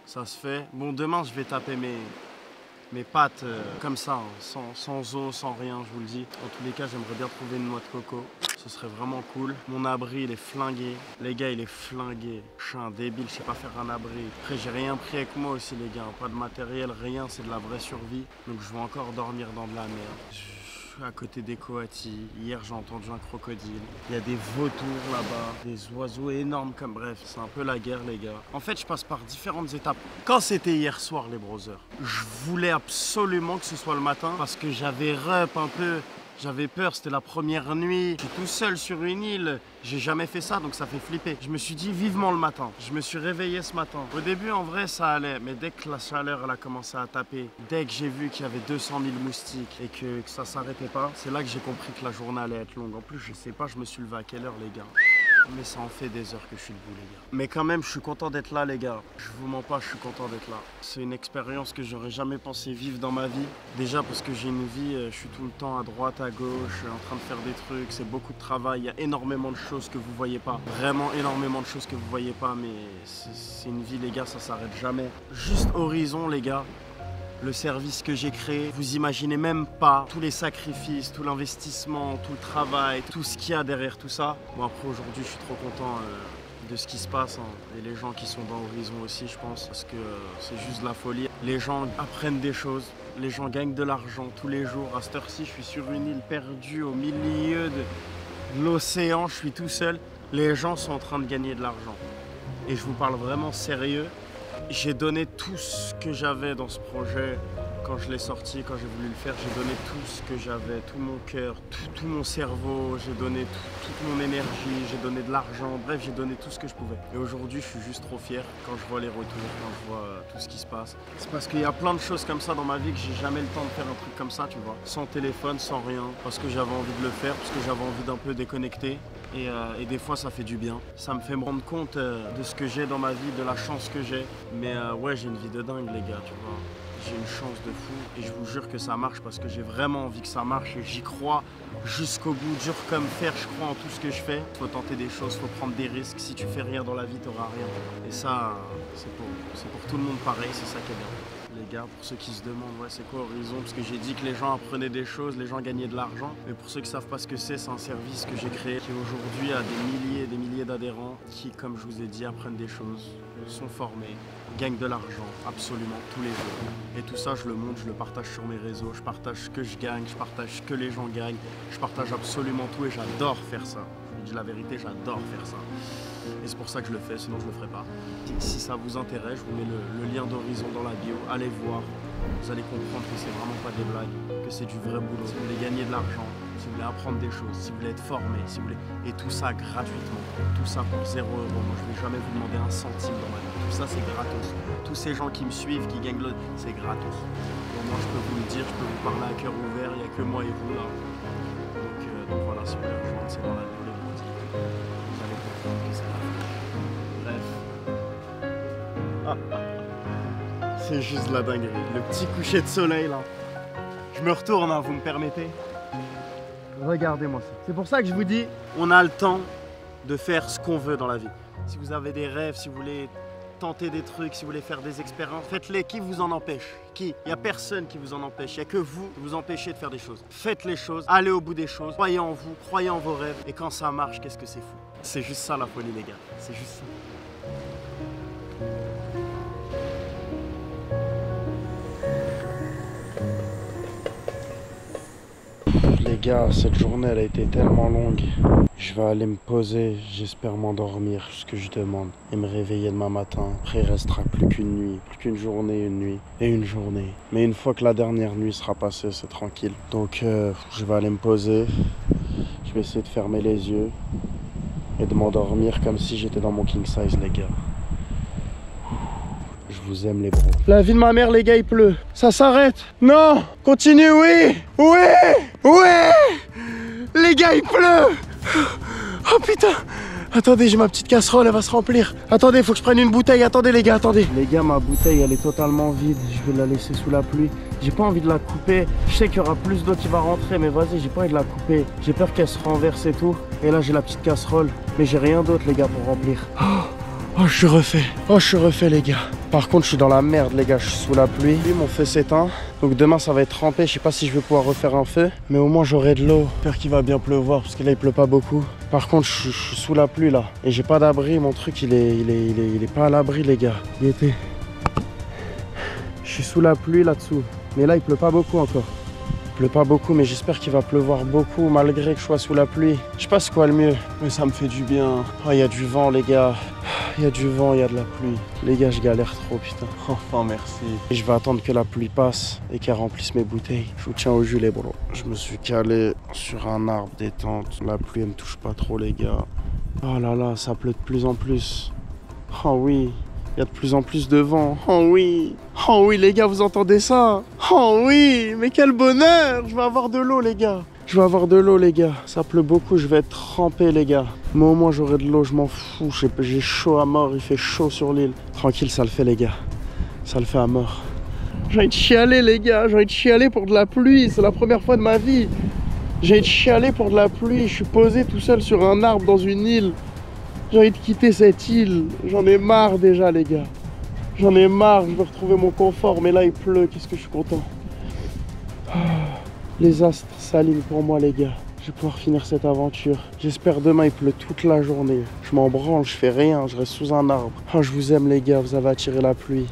ça se fait. Bon demain je vais taper mes pâtes comme ça, hein, sans eau, sans rien, je vous le dis. En tous les cas j'aimerais bien trouver une noix de coco. Ce serait vraiment cool. Mon abri il est flingué. Les gars il est flingué. Je suis un débile, je sais pas faire un abri. Après j'ai rien pris avec moi aussi les gars. Pas de matériel, rien, c'est de la vraie survie. Donc je vais encore dormir dans de la merde. Je suis à côté des coatis. Hier j'ai entendu un crocodile. Il y a des vautours là-bas. Des oiseaux énormes comme bref. C'est un peu la guerre les gars. En fait je passe par différentes étapes. Quand c'était hier soir les brothers, je voulais absolument que ce soit le matin. Parce que j'avais rep un peu J'avais peur, c'était la première nuit. Je suis tout seul sur une île. J'ai jamais fait ça, donc ça fait flipper. Je me suis dit vivement le matin. Je me suis réveillé ce matin. Au début, en vrai, ça allait. Mais dès que la chaleur elle a commencé à taper, dès que j'ai vu qu'il y avait 200 000 moustiques et que ça s'arrêtait pas, c'est là que j'ai compris que la journée allait être longue. En plus, je sais pas, je me suis levé à quelle heure, les gars. Mais ça en fait des heures que je suis debout, les gars. Mais quand même, je suis content d'être là, les gars. Je vous mens pas, je suis content d'être là. C'est une expérience que j'aurais jamais pensé vivre dans ma vie. Déjà parce que j'ai une vie, je suis tout le temps à droite, à gauche, en train de faire des trucs. C'est beaucoup de travail. Il y a énormément de choses que vous voyez pas. Vraiment énormément de choses que vous voyez pas. Mais c'est une vie, les gars, ça s'arrête jamais. Juste Horizon, les gars. Le service que j'ai créé, vous imaginez même pas tous les sacrifices, tout l'investissement, tout le travail, tout ce qu'il y a derrière tout ça. Bon, après aujourd'hui je suis trop content de ce qui se passe et les gens qui sont dans Horizon aussi, je pense, parce que c'est juste de la folie. Les gens apprennent des choses, les gens gagnent de l'argent tous les jours. À cette heure-ci, je suis sur une île perdue au milieu de l'océan, je suis tout seul. Les gens sont en train de gagner de l'argent et je vous parle vraiment sérieux. J'ai donné tout ce que j'avais dans ce projet quand je l'ai sorti, quand j'ai voulu le faire. J'ai donné tout ce que j'avais, tout mon cœur, tout mon cerveau. J'ai donné toute mon énergie, j'ai donné de l'argent. Bref, j'ai donné tout ce que je pouvais. Et aujourd'hui, je suis juste trop fier quand je vois les retours, quand je vois tout ce qui se passe. C'est parce qu'il y a plein de choses comme ça dans ma vie que j'ai jamais le temps de faire un truc comme ça, tu vois. Sans téléphone, sans rien. Parce que j'avais envie de le faire, parce que j'avais envie d'un peu déconnecter. Et des fois ça fait du bien. Ça me fait me rendre compte de ce que j'ai dans ma vie, de la chance que j'ai. Mais ouais, j'ai une vie de dingue, les gars, tu vois. J'ai une chance de fou et je vous jure que ça marche parce que j'ai vraiment envie que ça marche et j'y crois jusqu'au bout, dur comme fer. Je crois en tout ce que je fais. Faut tenter des choses, faut prendre des risques. Si tu fais rien dans la vie, t'auras rien. Et ça, c'est pour tout le monde pareil, c'est ça qui est bien. Les gars, pour ceux qui se demandent, ouais, c'est quoi Horizon? Parce que j'ai dit que les gens apprenaient des choses, les gens gagnaient de l'argent. Mais pour ceux qui savent pas ce que c'est un service que j'ai créé qui aujourd'hui a des milliers et des milliers d'adhérents qui, comme je vous ai dit, apprennent des choses, sont formés, gagnent de l'argent absolument tous les jours. Et tout ça, je le montre, je le partage sur mes réseaux, je partage ce que je gagne, je partage ce que les gens gagnent, je partage absolument tout et j'adore faire ça. Je vous dis la vérité, j'adore faire ça. Et c'est pour ça que je le fais, sinon je le ferai pas. Si ça vous intéresse, je vous mets le lien d'Horizon dans la bio, allez voir. Vous allez comprendre que c'est vraiment pas des blagues, que c'est du vrai boulot. Si vous voulez gagner de l'argent, si vous voulez apprendre des choses, si vous voulez être formé, si vous voulez... Et tout ça gratuitement, tout ça pour 0 €. Moi je vais jamais vous demander un centime dans ma vie. Tout ça c'est gratos. Tous ces gens qui me suivent, qui gagnent l'autre, c'est gratos. Donc moi je peux vous le dire, je peux vous parler à cœur ouvert, il n'y a que moi et vous là. Donc voilà, si vous voulez rejoindre, c'est dans la bio. C'est juste de la dinguerie. Le petit coucher de soleil là. Je me retourne, hein, vous me permettez? Regardez-moi ça. C'est pour ça que je vous dis, on a le temps de faire ce qu'on veut dans la vie. Si vous avez des rêves, si vous voulez tenter des trucs, si vous voulez faire des expériences, faites-les. Qui vous en empêche? Qui? Il n'y a personne qui vous en empêche. Il n'y a que vous qui vous empêchez de faire des choses. Faites les choses, allez au bout des choses, croyez en vous, croyez en vos rêves. Et quand ça marche, qu'est-ce que c'est fou? C'est juste ça la folie, les gars. C'est juste ça. Les gars, cette journée elle a été tellement longue. Je vais aller me poser, j'espère m'endormir, ce que je demande, et me réveiller demain matin. Après il restera plus qu'une nuit, plus qu'une journée, une nuit et une journée. Mais une fois que la dernière nuit sera passée, c'est tranquille. Donc je vais aller me poser, je vais essayer de fermer les yeux et de m'endormir comme si j'étais dans mon king size, les gars. Je vous aime les bros. La vie de ma mère, les gars, il pleut. Ça s'arrête. Non, continue, oui. Oui, oui. Les gars, il pleut. Oh putain. Attendez, j'ai ma petite casserole, elle va se remplir. Attendez, faut que je prenne une bouteille. Attendez les gars, attendez. Les gars, ma bouteille, elle est totalement vide. Je vais la laisser sous la pluie. J'ai pas envie de la couper. Je sais qu'il y aura plus d'eau qui va rentrer, mais vas-y, j'ai pas envie de la couper. J'ai peur qu'elle se renverse et tout. Et là, j'ai la petite casserole. Mais j'ai rien d'autre, les gars, pour remplir. Oh, je suis refait. Oh, je suis refait, les gars. Par contre, je suis dans la merde, les gars. Je suis sous la pluie. Mon feu s'éteint. Donc demain, ça va être trempé. Je sais pas si je vais pouvoir refaire un feu. Mais au moins, j'aurai de l'eau. J'espère qu'il va bien pleuvoir parce que là, il pleut pas beaucoup. Par contre, je suis sous la pluie, là. Et j'ai pas d'abri. Mon truc, il est pas à l'abri, les gars. Il était... Je suis sous la pluie, là-dessous. Mais là, il pleut pas beaucoup encore. pleut pas beaucoup, mais j'espère qu'il va pleuvoir beaucoup malgré que je sois sous la pluie. Je sais pas c'est quoi le mieux, mais ça me fait du bien. Oh, il y a du vent, les gars. Il y a du vent, il y a de la pluie. Les gars, je galère trop, putain. Enfin, merci. Et je vais attendre que la pluie passe et qu'elle remplisse mes bouteilles. Je vous tiens au jus, les bros. Je me suis calé sur un arbre détente. La pluie, elle me touche pas trop, les gars. Oh là là, ça pleut de plus en plus. Oh oui. Il y a de plus en plus de vent. Oh oui. Oh oui, les gars, vous entendez ça? Oh oui. Mais quel bonheur. Je vais avoir de l'eau, les gars. Je vais avoir de l'eau, les gars. Ça pleut beaucoup, je vais être trempé, les gars. Mais au moins, j'aurai de l'eau, je m'en fous. J'ai chaud à mort, il fait chaud sur l'île. Tranquille, ça le fait, les gars. Ça le fait à mort. J'ai envie de chialer, les gars. J'ai envie de chialer pour de la pluie. C'est la première fois de ma vie. J'ai envie de chialer pour de la pluie. Je suis posé tout seul sur un arbre dans une île. J'ai envie de quitter cette île. J'en ai marre déjà, les gars. J'en ai marre. Je veux retrouver mon confort. Mais là, il pleut. Qu'est-ce que je suis content. Les astres s'alignent pour moi, les gars. Je vais pouvoir finir cette aventure. J'espère demain il pleut toute la journée. Je m'en branle, je fais rien, je reste sous un arbre. Oh, je vous aime, les gars, vous avez attiré la pluie.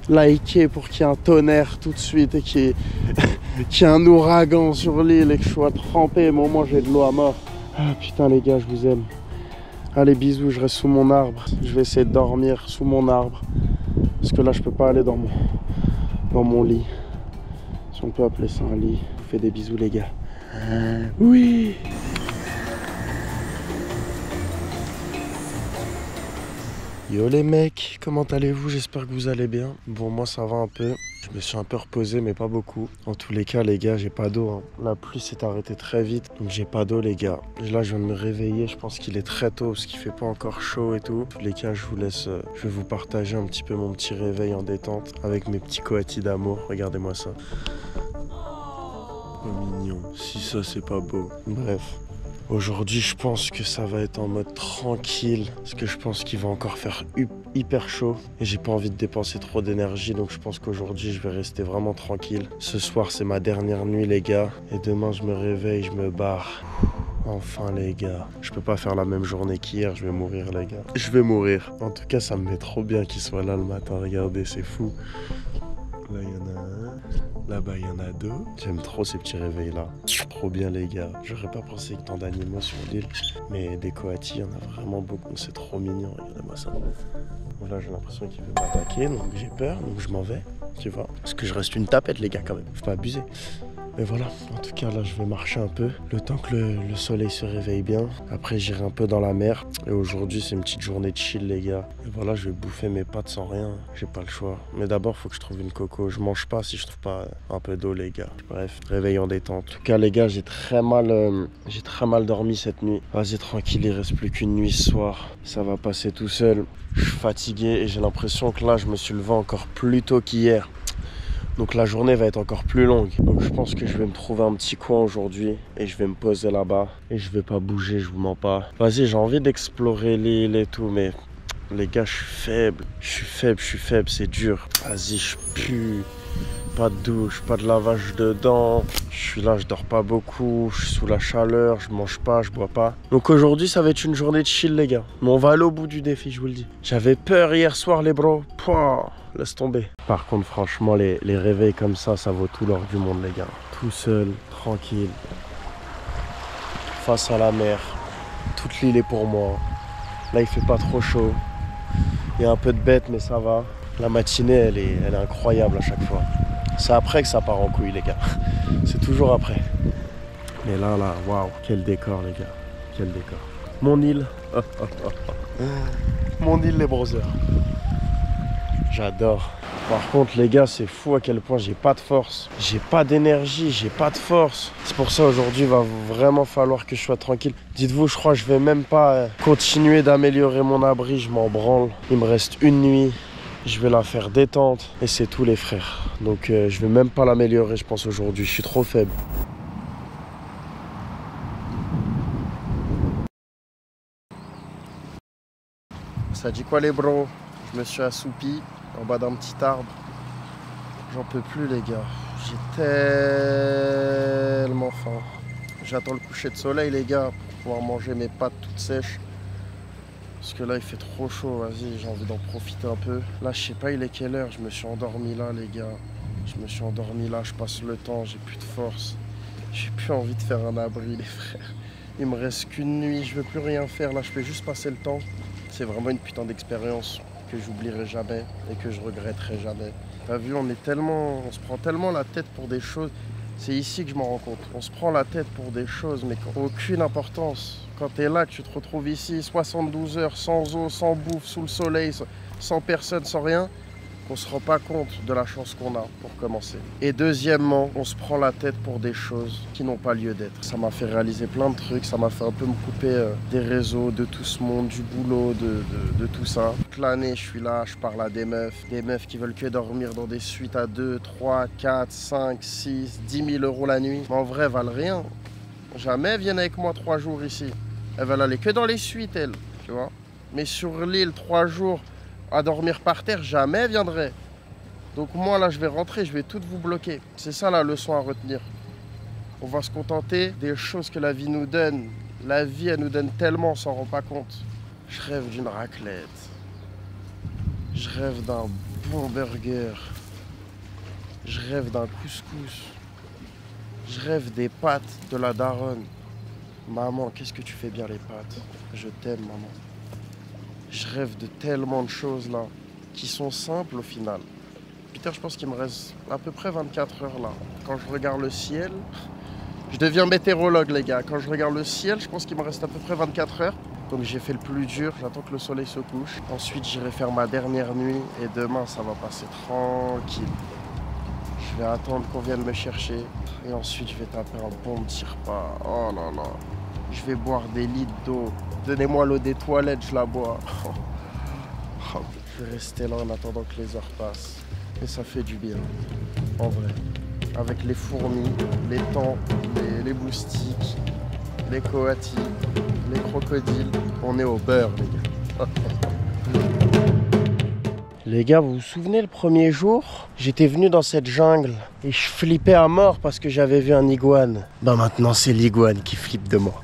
Likez pour qu'il y ait un tonnerre tout de suite et qu'il y ait un ouragan sur l'île et que je sois trempé. Mais au moins j'ai de l'eau à mort. Ah putain, les gars, je vous aime. Allez, bisous, je reste sous mon arbre. Je vais essayer de dormir sous mon arbre. Parce que là, je peux pas aller dans mon lit. Si on peut appeler ça un lit. Je vous fais des bisous, les gars. Oui. Yo les mecs, comment allez-vous? J'espère que vous allez bien. Bon, moi ça va un peu. Je me suis un peu reposé, mais pas beaucoup. En tous les cas, les gars, j'ai pas d'eau. Hein. La pluie s'est arrêtée très vite, donc j'ai pas d'eau, les gars. Là, je viens de me réveiller. Je pense qu'il est très tôt, parce qu'il fait pas encore chaud et tout. En tous les cas, je vous laisse. Je vais vous partager un petit peu mon petit réveil en détente avec mes petits coatis d'amour. Regardez-moi ça. Oh mignon. Si ça, c'est pas beau. Bref. Aujourd'hui, je pense que ça va être en mode tranquille parce que je pense qu'il va encore faire hyper chaud et j'ai pas envie de dépenser trop d'énergie, donc je pense qu'aujourd'hui, je vais rester vraiment tranquille. Ce soir, c'est ma dernière nuit, les gars, et demain, je me réveille, je me barre. Enfin, les gars, je peux pas faire la même journée qu'hier, je vais mourir, les gars. Je vais mourir. En tout cas, ça me met trop bien qu'il soit là le matin, regardez, c'est fou. Là, il y en a un. Là-bas, il y en a deux. J'aime trop ces petits réveils-là. Trop bien, les gars. J'aurais pas pensé que tant d'animaux sur l'île. Mais des coatis, il y en a vraiment beaucoup. C'est trop mignon. Regardez-moi ça. Bon, là, j'ai l'impression qu'il veut m'attaquer. Donc, j'ai peur. Donc, je m'en vais. Tu vois. Parce que je reste une tapette, les gars, quand même. Faut pas abuser. Mais voilà, en tout cas là je vais marcher un peu, le temps que le soleil se réveille bien. Après j'irai un peu dans la mer. Et aujourd'hui c'est une petite journée de chill, les gars. Et voilà, je vais bouffer mes pâtes sans rien, j'ai pas le choix. Mais d'abord faut que je trouve une coco, je mange pas si je trouve pas un peu d'eau, les gars. Bref, réveil en détente. En tout cas les gars, j'ai très mal dormi cette nuit. Vas-y tranquille, il reste plus qu'une nuit ce soir. Ça va passer tout seul. Je suis fatigué et j'ai l'impression que là je me suis levé encore plus tôt qu'hier. Donc la journée va être encore plus longue. Donc je pense que je vais me trouver un petit coin aujourd'hui et je vais me poser là-bas. Et je vais pas bouger, je vous mens pas. Vas-y, j'ai envie d'explorer l'île et tout, mais les gars, je suis faible, c'est dur. Vas-y, je pue. Pas de douche, pas de lavage de dents. Je suis là, je dors pas beaucoup, je suis sous la chaleur, je mange pas, je bois pas. Donc aujourd'hui, ça va être une journée de chill, les gars. Mais on va aller au bout du défi, je vous le dis. J'avais peur hier soir, les bros. Pouah, laisse tomber. Par contre, franchement, les réveils comme ça vaut tout l'or du monde, les gars. Tout seul, tranquille, face à la mer. Toute l'île est pour moi. Là, il fait pas trop chaud. Il y a un peu de bête, mais ça va. La matinée, elle est incroyable à chaque fois. C'est après que ça part en couille, les gars. C'est toujours après. Mais là, waouh, quel décor, les gars. Quel décor. Mon île. Mon île, les brothers. J'adore. Par contre, les gars, c'est fou à quel point j'ai pas de force. J'ai pas d'énergie, j'ai pas de force. C'est pour ça, aujourd'hui, il va vraiment falloir que je sois tranquille. Dites-vous, je crois que je vais même pas continuer d'améliorer mon abri. Je m'en branle. Il me reste une nuit. Je vais la faire détente et c'est tout, les frères. Donc je vais même pas l'améliorer, je pense, aujourd'hui. Je suis trop faible. Ça dit quoi, les bros? Je me suis assoupi en bas d'un petit arbre. J'en peux plus, les gars. J'ai tellement faim. J'attends le coucher de soleil, les gars, pour pouvoir manger mes pâtes toutes sèches. Parce que là, il fait trop chaud, vas-y, j'ai envie d'en profiter un peu. Là, je sais pas, il est quelle heure? Je me suis endormi là, les gars. Je me suis endormi là, je passe le temps, j'ai plus de force. J'ai plus envie de faire un abri, les frères. Il me reste qu'une nuit, je veux plus rien faire. Là, je peux juste passer le temps. C'est vraiment une putain d'expérience que j'oublierai jamais et que je regretterai jamais. T'as vu, on se prend tellement la tête pour des choses. C'est ici que je m'en rends compte. On se prend la tête pour des choses, mais qui n'ont aucune importance. Quand t'es là, que tu te retrouves ici, 72 heures, sans eau, sans bouffe, sous le soleil, sans personne, sans rien, on se rend pas compte de la chance qu'on a pour commencer. Et deuxièmement, on se prend la tête pour des choses qui n'ont pas lieu d'être. Ça m'a fait réaliser plein de trucs, ça m'a fait un peu me couper des réseaux, de tout ce monde, du boulot, de tout ça. Toute l'année, je suis là, je parle à des meufs qui veulent que dormir dans des suites à 2, 3, 4, 5, 6, 10 000 euros la nuit. Mais en vrai, elles valent rien. Jamais elles viennent avec moi 3 jours ici. Elles veulent aller que dans les suites, elles, tu vois. Mais sur l'île, 3 jours, à dormir par terre, jamais viendrait. Donc moi là je vais rentrer, je vais tout vous bloquer. C'est ça la leçon à retenir. On va se contenter des choses que la vie nous donne. La vie elle nous donne tellement, on s'en rend pas compte. Je rêve d'une raclette. Je rêve d'un bon burger. Je rêve d'un couscous. Je rêve des pâtes de la daronne. Maman, qu'est-ce que tu fais bien les pâtes. Je t'aime maman. Je rêve de tellement de choses là, qui sont simples au final. Peter, je pense qu'il me reste à peu près 24 heures là. Quand je regarde le ciel, je deviens météorologue les gars. Quand je regarde le ciel, je pense qu'il me reste à peu près 24 heures. Donc j'ai fait le plus dur, j'attends que le soleil se couche. Ensuite j'irai faire ma dernière nuit et demain ça va passer tranquille. Je vais attendre qu'on vienne me chercher et ensuite je vais taper un bon petit repas. Oh là là. Je vais boire des litres d'eau. Donnez-moi l'eau des toilettes, je la bois. Je vais rester là en attendant que les heures passent. Et ça fait du bien, en vrai. Avec les fourmis, les thons, les moustiques, les coatis, les crocodiles. On est au beurre, les gars. Les gars, vous vous souvenez le premier jour, j'étais venu dans cette jungle et je flippais à mort parce que j'avais vu un iguane. Bah maintenant c'est l'iguane qui flippe de moi.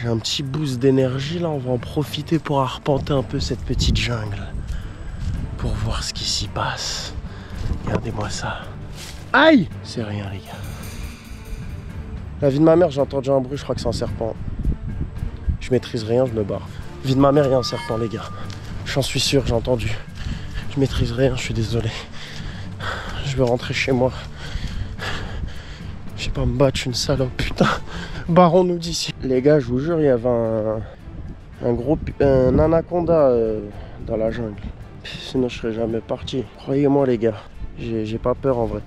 J'ai un petit boost d'énergie là, on va en profiter pour arpenter un peu cette petite jungle. Pour voir ce qui s'y passe. Regardez-moi ça. Aïe! C'est rien les gars. La vie de ma mère, j'ai entendu un bruit, je crois que c'est un serpent. Je maîtrise rien, je me barre. Vie de ma mère, il y a un serpent les gars. J'en suis sûr, j'ai entendu. Je maîtrise rien, je suis désolé. Je veux rentrer chez moi. Je sais pas me battre, je suis une salope, putain. Barrons-nous d'ici. Les gars, je vous jure, il y avait un anaconda dans la jungle. Sinon, je serais jamais parti. Croyez-moi, les gars, j'ai pas peur en vrai.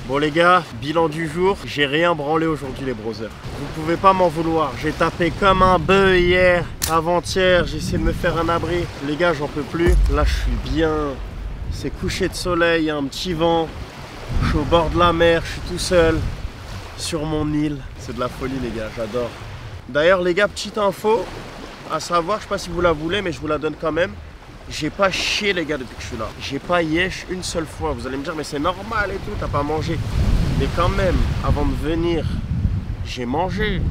Bon les gars, bilan du jour, j'ai rien branlé aujourd'hui les brothers. Vous pouvez pas m'en vouloir, j'ai tapé comme un bœuf hier, avant-hier, j'ai essayé de me faire un abri. Les gars, j'en peux plus, là je suis bien, c'est coucher de soleil, il y a un petit vent, je suis au bord de la mer, je suis tout seul, sur mon île. C'est de la folie les gars, j'adore. D'ailleurs les gars, petite info, à savoir, je sais pas si vous la voulez, mais je vous la donne quand même. J'ai pas chié les gars depuis que je suis là. J'ai pas yesh une seule fois. Vous allez me dire mais c'est normal et tout, t'as pas mangé. Mais quand même, avant de venir, j'ai mangé.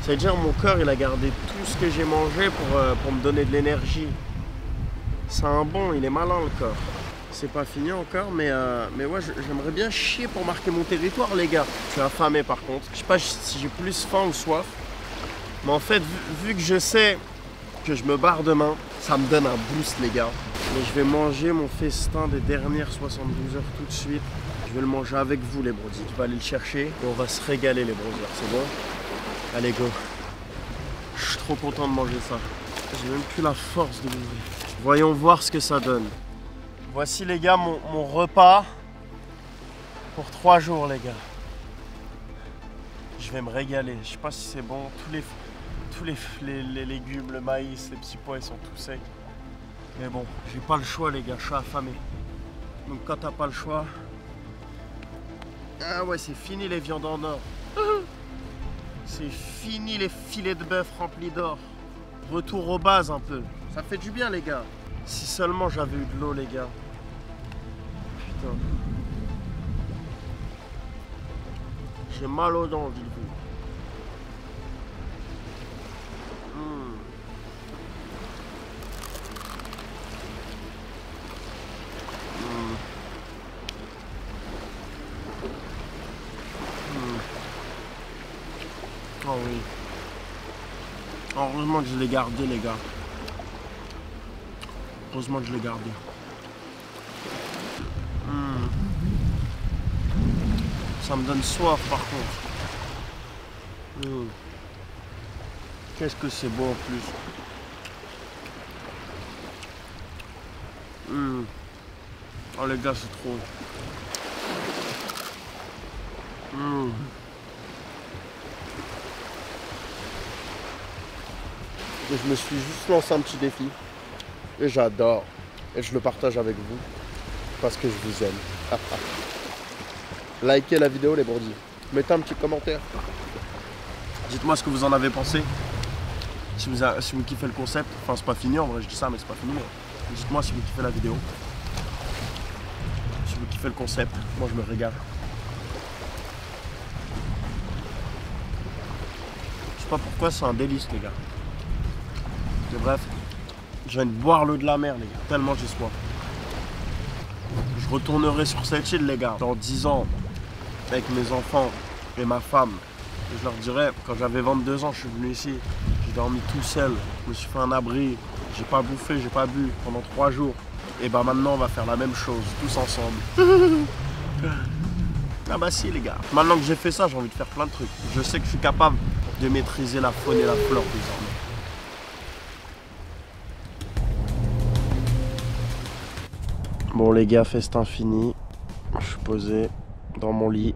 C'est-à-dire mon corps il a gardé tout ce que j'ai mangé pour me donner de l'énergie. C'est un bon, il est malin le corps. C'est pas fini encore, mais ouais, j'aimerais bien chier pour marquer mon territoire les gars. Je suis affamé par contre. Je sais pas si j'ai plus faim ou soif. Mais en fait, vu que je sais que je me barre demain, ça me donne un boost les gars. Mais je vais manger mon festin des dernières 72 heures tout de suite. Je vais le manger avec vous les brodis. Je vais aller le chercher et on va se régaler les brothers, c'est bon? Allez go. Je suis trop content de manger ça. J'ai même plus la force de l'ouvrir. Voyons voir ce que ça donne. Voici les gars mon repas pour 3 jours les gars. Je vais me régaler. Je sais pas si c'est bon. Tous les légumes, le maïs, les petits pois, ils sont tous secs. Mais bon, j'ai pas le choix les gars, je suis affamé. Donc quand t'as pas le choix... Ah ouais, c'est fini les viandes en or. C'est fini les filets de bœuf remplis d'or. Retour aux bases un peu. Ça fait du bien les gars. Si seulement j'avais eu de l'eau les gars. Putain. J'ai mal aux dents, dites-vous. Oh oui. Heureusement que je l'ai gardé, les gars. Heureusement que je l'ai gardé. Ça me donne soif par contre. Qu'est-ce que c'est bon en plus. Oh les gars, c'est trop. Et je me suis juste lancé un petit défi. Et j'adore. Et je le partage avec vous. Parce que je vous aime. Likez la vidéo les bourdis. Mettez un petit commentaire. Dites-moi ce que vous en avez pensé. Si vous kiffez le concept. Enfin c'est pas fini en vrai, je dis ça mais c'est pas fini. Mais dites-moi si vous kiffez la vidéo. Si vous kiffez le concept. Moi je me régale. Je sais pas pourquoi c'est un délice les gars. Et bref. Je viens de boire l'eau de la mer les gars. Tellement j'ai soif. Je retournerai sur cette île les gars. Dans 10 ans. Avec mes enfants et ma femme. Et je leur dirais, quand j'avais 22 ans, je suis venu ici. J'ai dormi tout seul. Je me suis fait un abri. J'ai pas bouffé, j'ai pas bu pendant 3 jours. Et bah maintenant on va faire la même chose, tous ensemble. Ah bah si les gars. Maintenant que j'ai fait ça, j'ai envie de faire plein de trucs. Je sais que je suis capable de maîtriser la faune et la flore désormais. Bon les gars, festin fini. Je suis posé dans mon lit.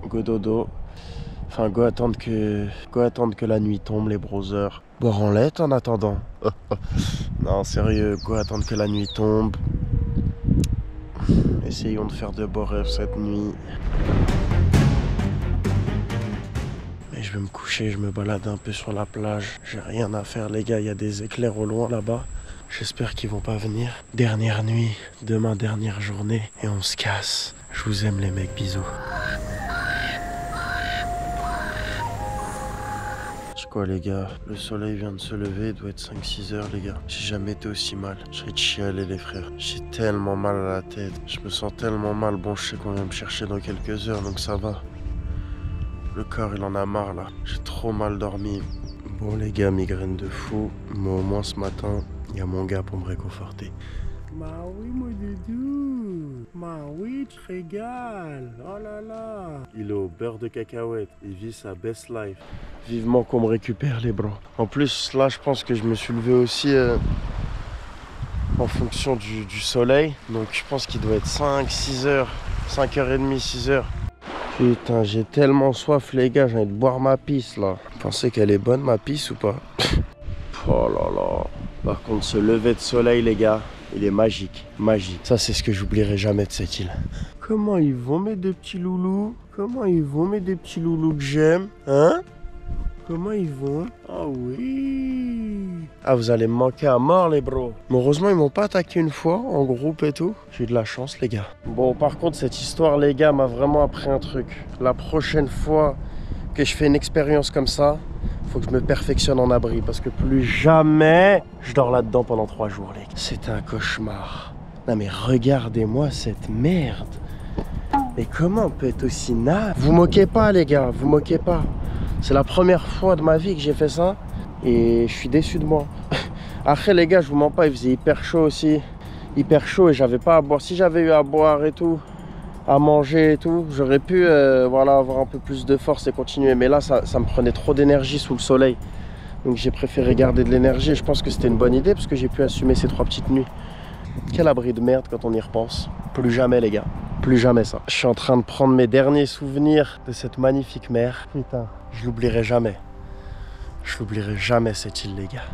Go dodo. Enfin go attendre que la nuit tombe les browsers. Boire en lait en attendant. Non sérieux, go attendre que la nuit tombe. Essayons de faire de beaux rêves cette nuit. Et je vais me coucher, je me balade un peu sur la plage. J'ai rien à faire les gars, il y a des éclairs au loin là-bas. J'espère qu'ils vont pas venir. Dernière nuit, demain dernière journée et on se casse. Je vous aime les mecs, bisous. C'est quoi les gars? Le soleil vient de se lever, il doit être 5-6 heures les gars. J'ai jamais été aussi mal. Je serais chialé les frères. J'ai tellement mal à la tête. Je me sens tellement mal. Bon je sais qu'on vient me chercher dans quelques heures donc ça va. Le corps il en a marre là. J'ai trop mal dormi. Bon les gars, migraine de fou. Mais au moins ce matin, il y a mon gars pour me réconforter. Bah oui mon doudou. Bah oui, tu régales. Oh là là. Il est au beurre de cacahuète. Il vit sa best life. Vivement qu'on me récupère les bras. En plus là je pense que je me suis levé aussi en fonction du soleil. Donc je pense qu'il doit être 5-6 heures. 5h30, 6 heures. Putain, j'ai tellement soif les gars, j'ai envie de boire ma pisse là. Vous pensez qu'elle est bonne ma pisse ou pas? Oh là là. Par contre ce lever de soleil les gars, il est magique, magique. Ça c'est ce que j'oublierai jamais de cette île. Comment ils vont mes deux petits loulous? Comment ils vont mes deux petits loulous que j'aime? Hein? Comment ils vont? Ah oui. Ah vous allez me manquer à mort les bros. Mais heureusement ils m'ont pas attaqué une fois en groupe et tout. J'ai eu de la chance les gars. Bon par contre cette histoire les gars m'a vraiment appris un truc. La prochaine fois que je fais une expérience comme ça, faut que je me perfectionne en abri. Parce que plus jamais je dors là-dedans pendant 3 jours les gars. C'est un cauchemar. Non mais regardez-moi cette merde. Mais comment on peut être aussi naze? Vous moquez pas les gars, vous moquez pas. C'est la première fois de ma vie que j'ai fait ça et je suis déçu de moi. Après les gars, je vous mens pas, il faisait hyper chaud aussi. Hyper chaud et j'avais pas à boire. Si j'avais eu à boire et tout, à manger et tout, j'aurais pu voilà, avoir un peu plus de force et continuer. Mais là, ça me prenait trop d'énergie sous le soleil. Donc j'ai préféré garder de l'énergie et je pense que c'était une bonne idée parce que j'ai pu assumer ces 3 petites nuits. Quel abri de merde quand on y repense. Plus jamais les gars. Plus jamais ça. Je suis en train de prendre mes derniers souvenirs de cette magnifique mer. Putain, je l'oublierai jamais. Je l'oublierai jamais cette île les gars.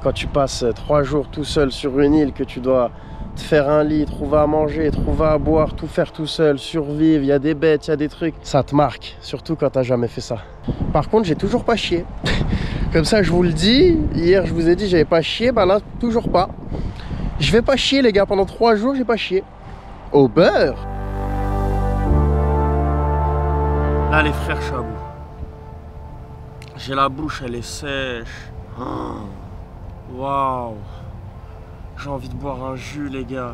Quand tu passes 3 jours tout seul sur une île, que tu dois te faire un lit, trouver à manger, trouver à boire, tout faire tout seul, survivre, il y a des bêtes, il y a des trucs. Ça te marque, surtout quand t'as jamais fait ça. Par contre, j'ai toujours pas chié. Comme ça, je vous le dis. Hier, je vous ai dit j'avais pas chié, bah là, toujours pas. Je vais pas chier les gars, pendant 3 jours, j'ai pas chié. Au beurre. Là les frères, je suis à bout. J'ai la bouche, elle est sèche. Waouh. J'ai envie de boire un jus les gars.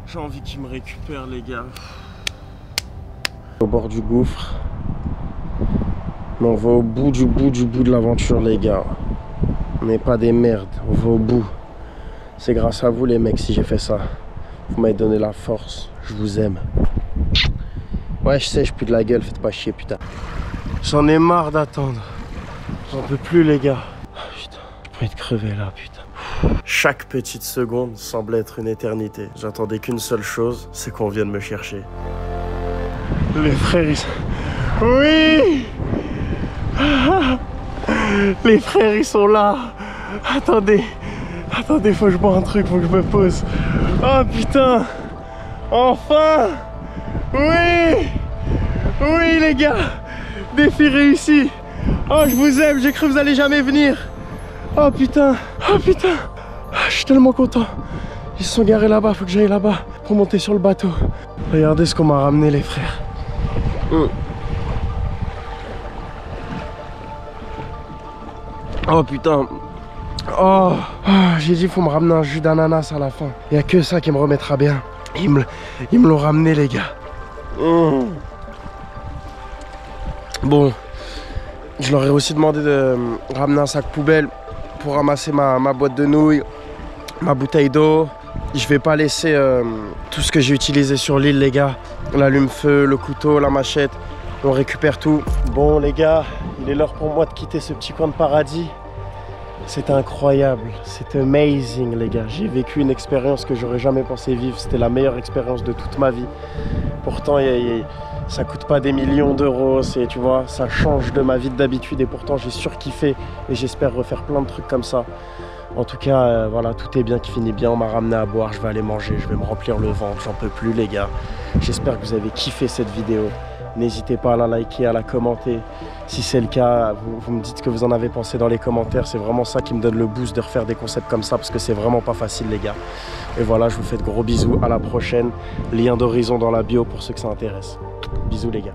J'ai envie qu'il me récupère les gars. Au bord du gouffre. Mais on va au bout de l'aventure, les gars. On n'est pas des merdes, on va au bout. C'est grâce à vous, les mecs, si j'ai fait ça. Vous m'avez donné la force, je vous aime. Ouais, je sais, je pue de la gueule, faites pas chier, putain. J'en ai marre d'attendre. J'en peux plus, les gars. Oh, putain, j'ai pas envie de crever là, putain. Chaque petite seconde semble être une éternité. J'attendais qu'une seule chose, c'est qu'on vienne me chercher. Les frères, ils sont... Oui! Les frères, ils sont là. Attendez, faut que je bois un truc, faut que je me pose. Oh putain! Enfin! Oui! Oui, les gars! Défi réussi! Oh, je vous aime, j'ai cru que vous allez jamais venir. Oh putain! Oh putain! Je suis tellement content. Ils se sont garés là-bas, faut que j'aille là-bas pour monter sur le bateau. Regardez ce qu'on m'a ramené, les frères. Oh putain. Oh, j'ai dit faut me ramener un jus d'ananas à la fin. Il n'y a que ça qui me remettra bien. Ils me l'ont ramené, les gars. Bon, je leur ai aussi demandé de ramener un sac poubelle pour ramasser ma boîte de nouilles, ma bouteille d'eau. Je vais pas laisser tout ce que j'ai utilisé sur l'île, les gars. L'allume-feu, le couteau, la machette. On récupère tout. Bon, les gars, il est l'heure pour moi de quitter ce petit coin de paradis. C'est incroyable, c'est amazing, les gars. J'ai vécu une expérience que j'aurais jamais pensé vivre. C'était la meilleure expérience de toute ma vie. Pourtant, ça coûte pas des millions d'euros. Tu vois, ça change de ma vie d'habitude. Et pourtant, j'ai surkiffé. Et j'espère refaire plein de trucs comme ça. En tout cas, voilà, tout est bien qui finit bien. On m'a ramené à boire, je vais aller manger, je vais me remplir le ventre. J'en peux plus, les gars. J'espère que vous avez kiffé cette vidéo. N'hésitez pas à la liker, à la commenter. Si c'est le cas, vous me dites ce que vous en avez pensé dans les commentaires. C'est vraiment ça qui me donne le boost de refaire des concepts comme ça parce que c'est vraiment pas facile, les gars. Et voilà, je vous fais de gros bisous. À la prochaine. Lien d'horizon dans la bio pour ceux que ça intéresse. Bisous, les gars.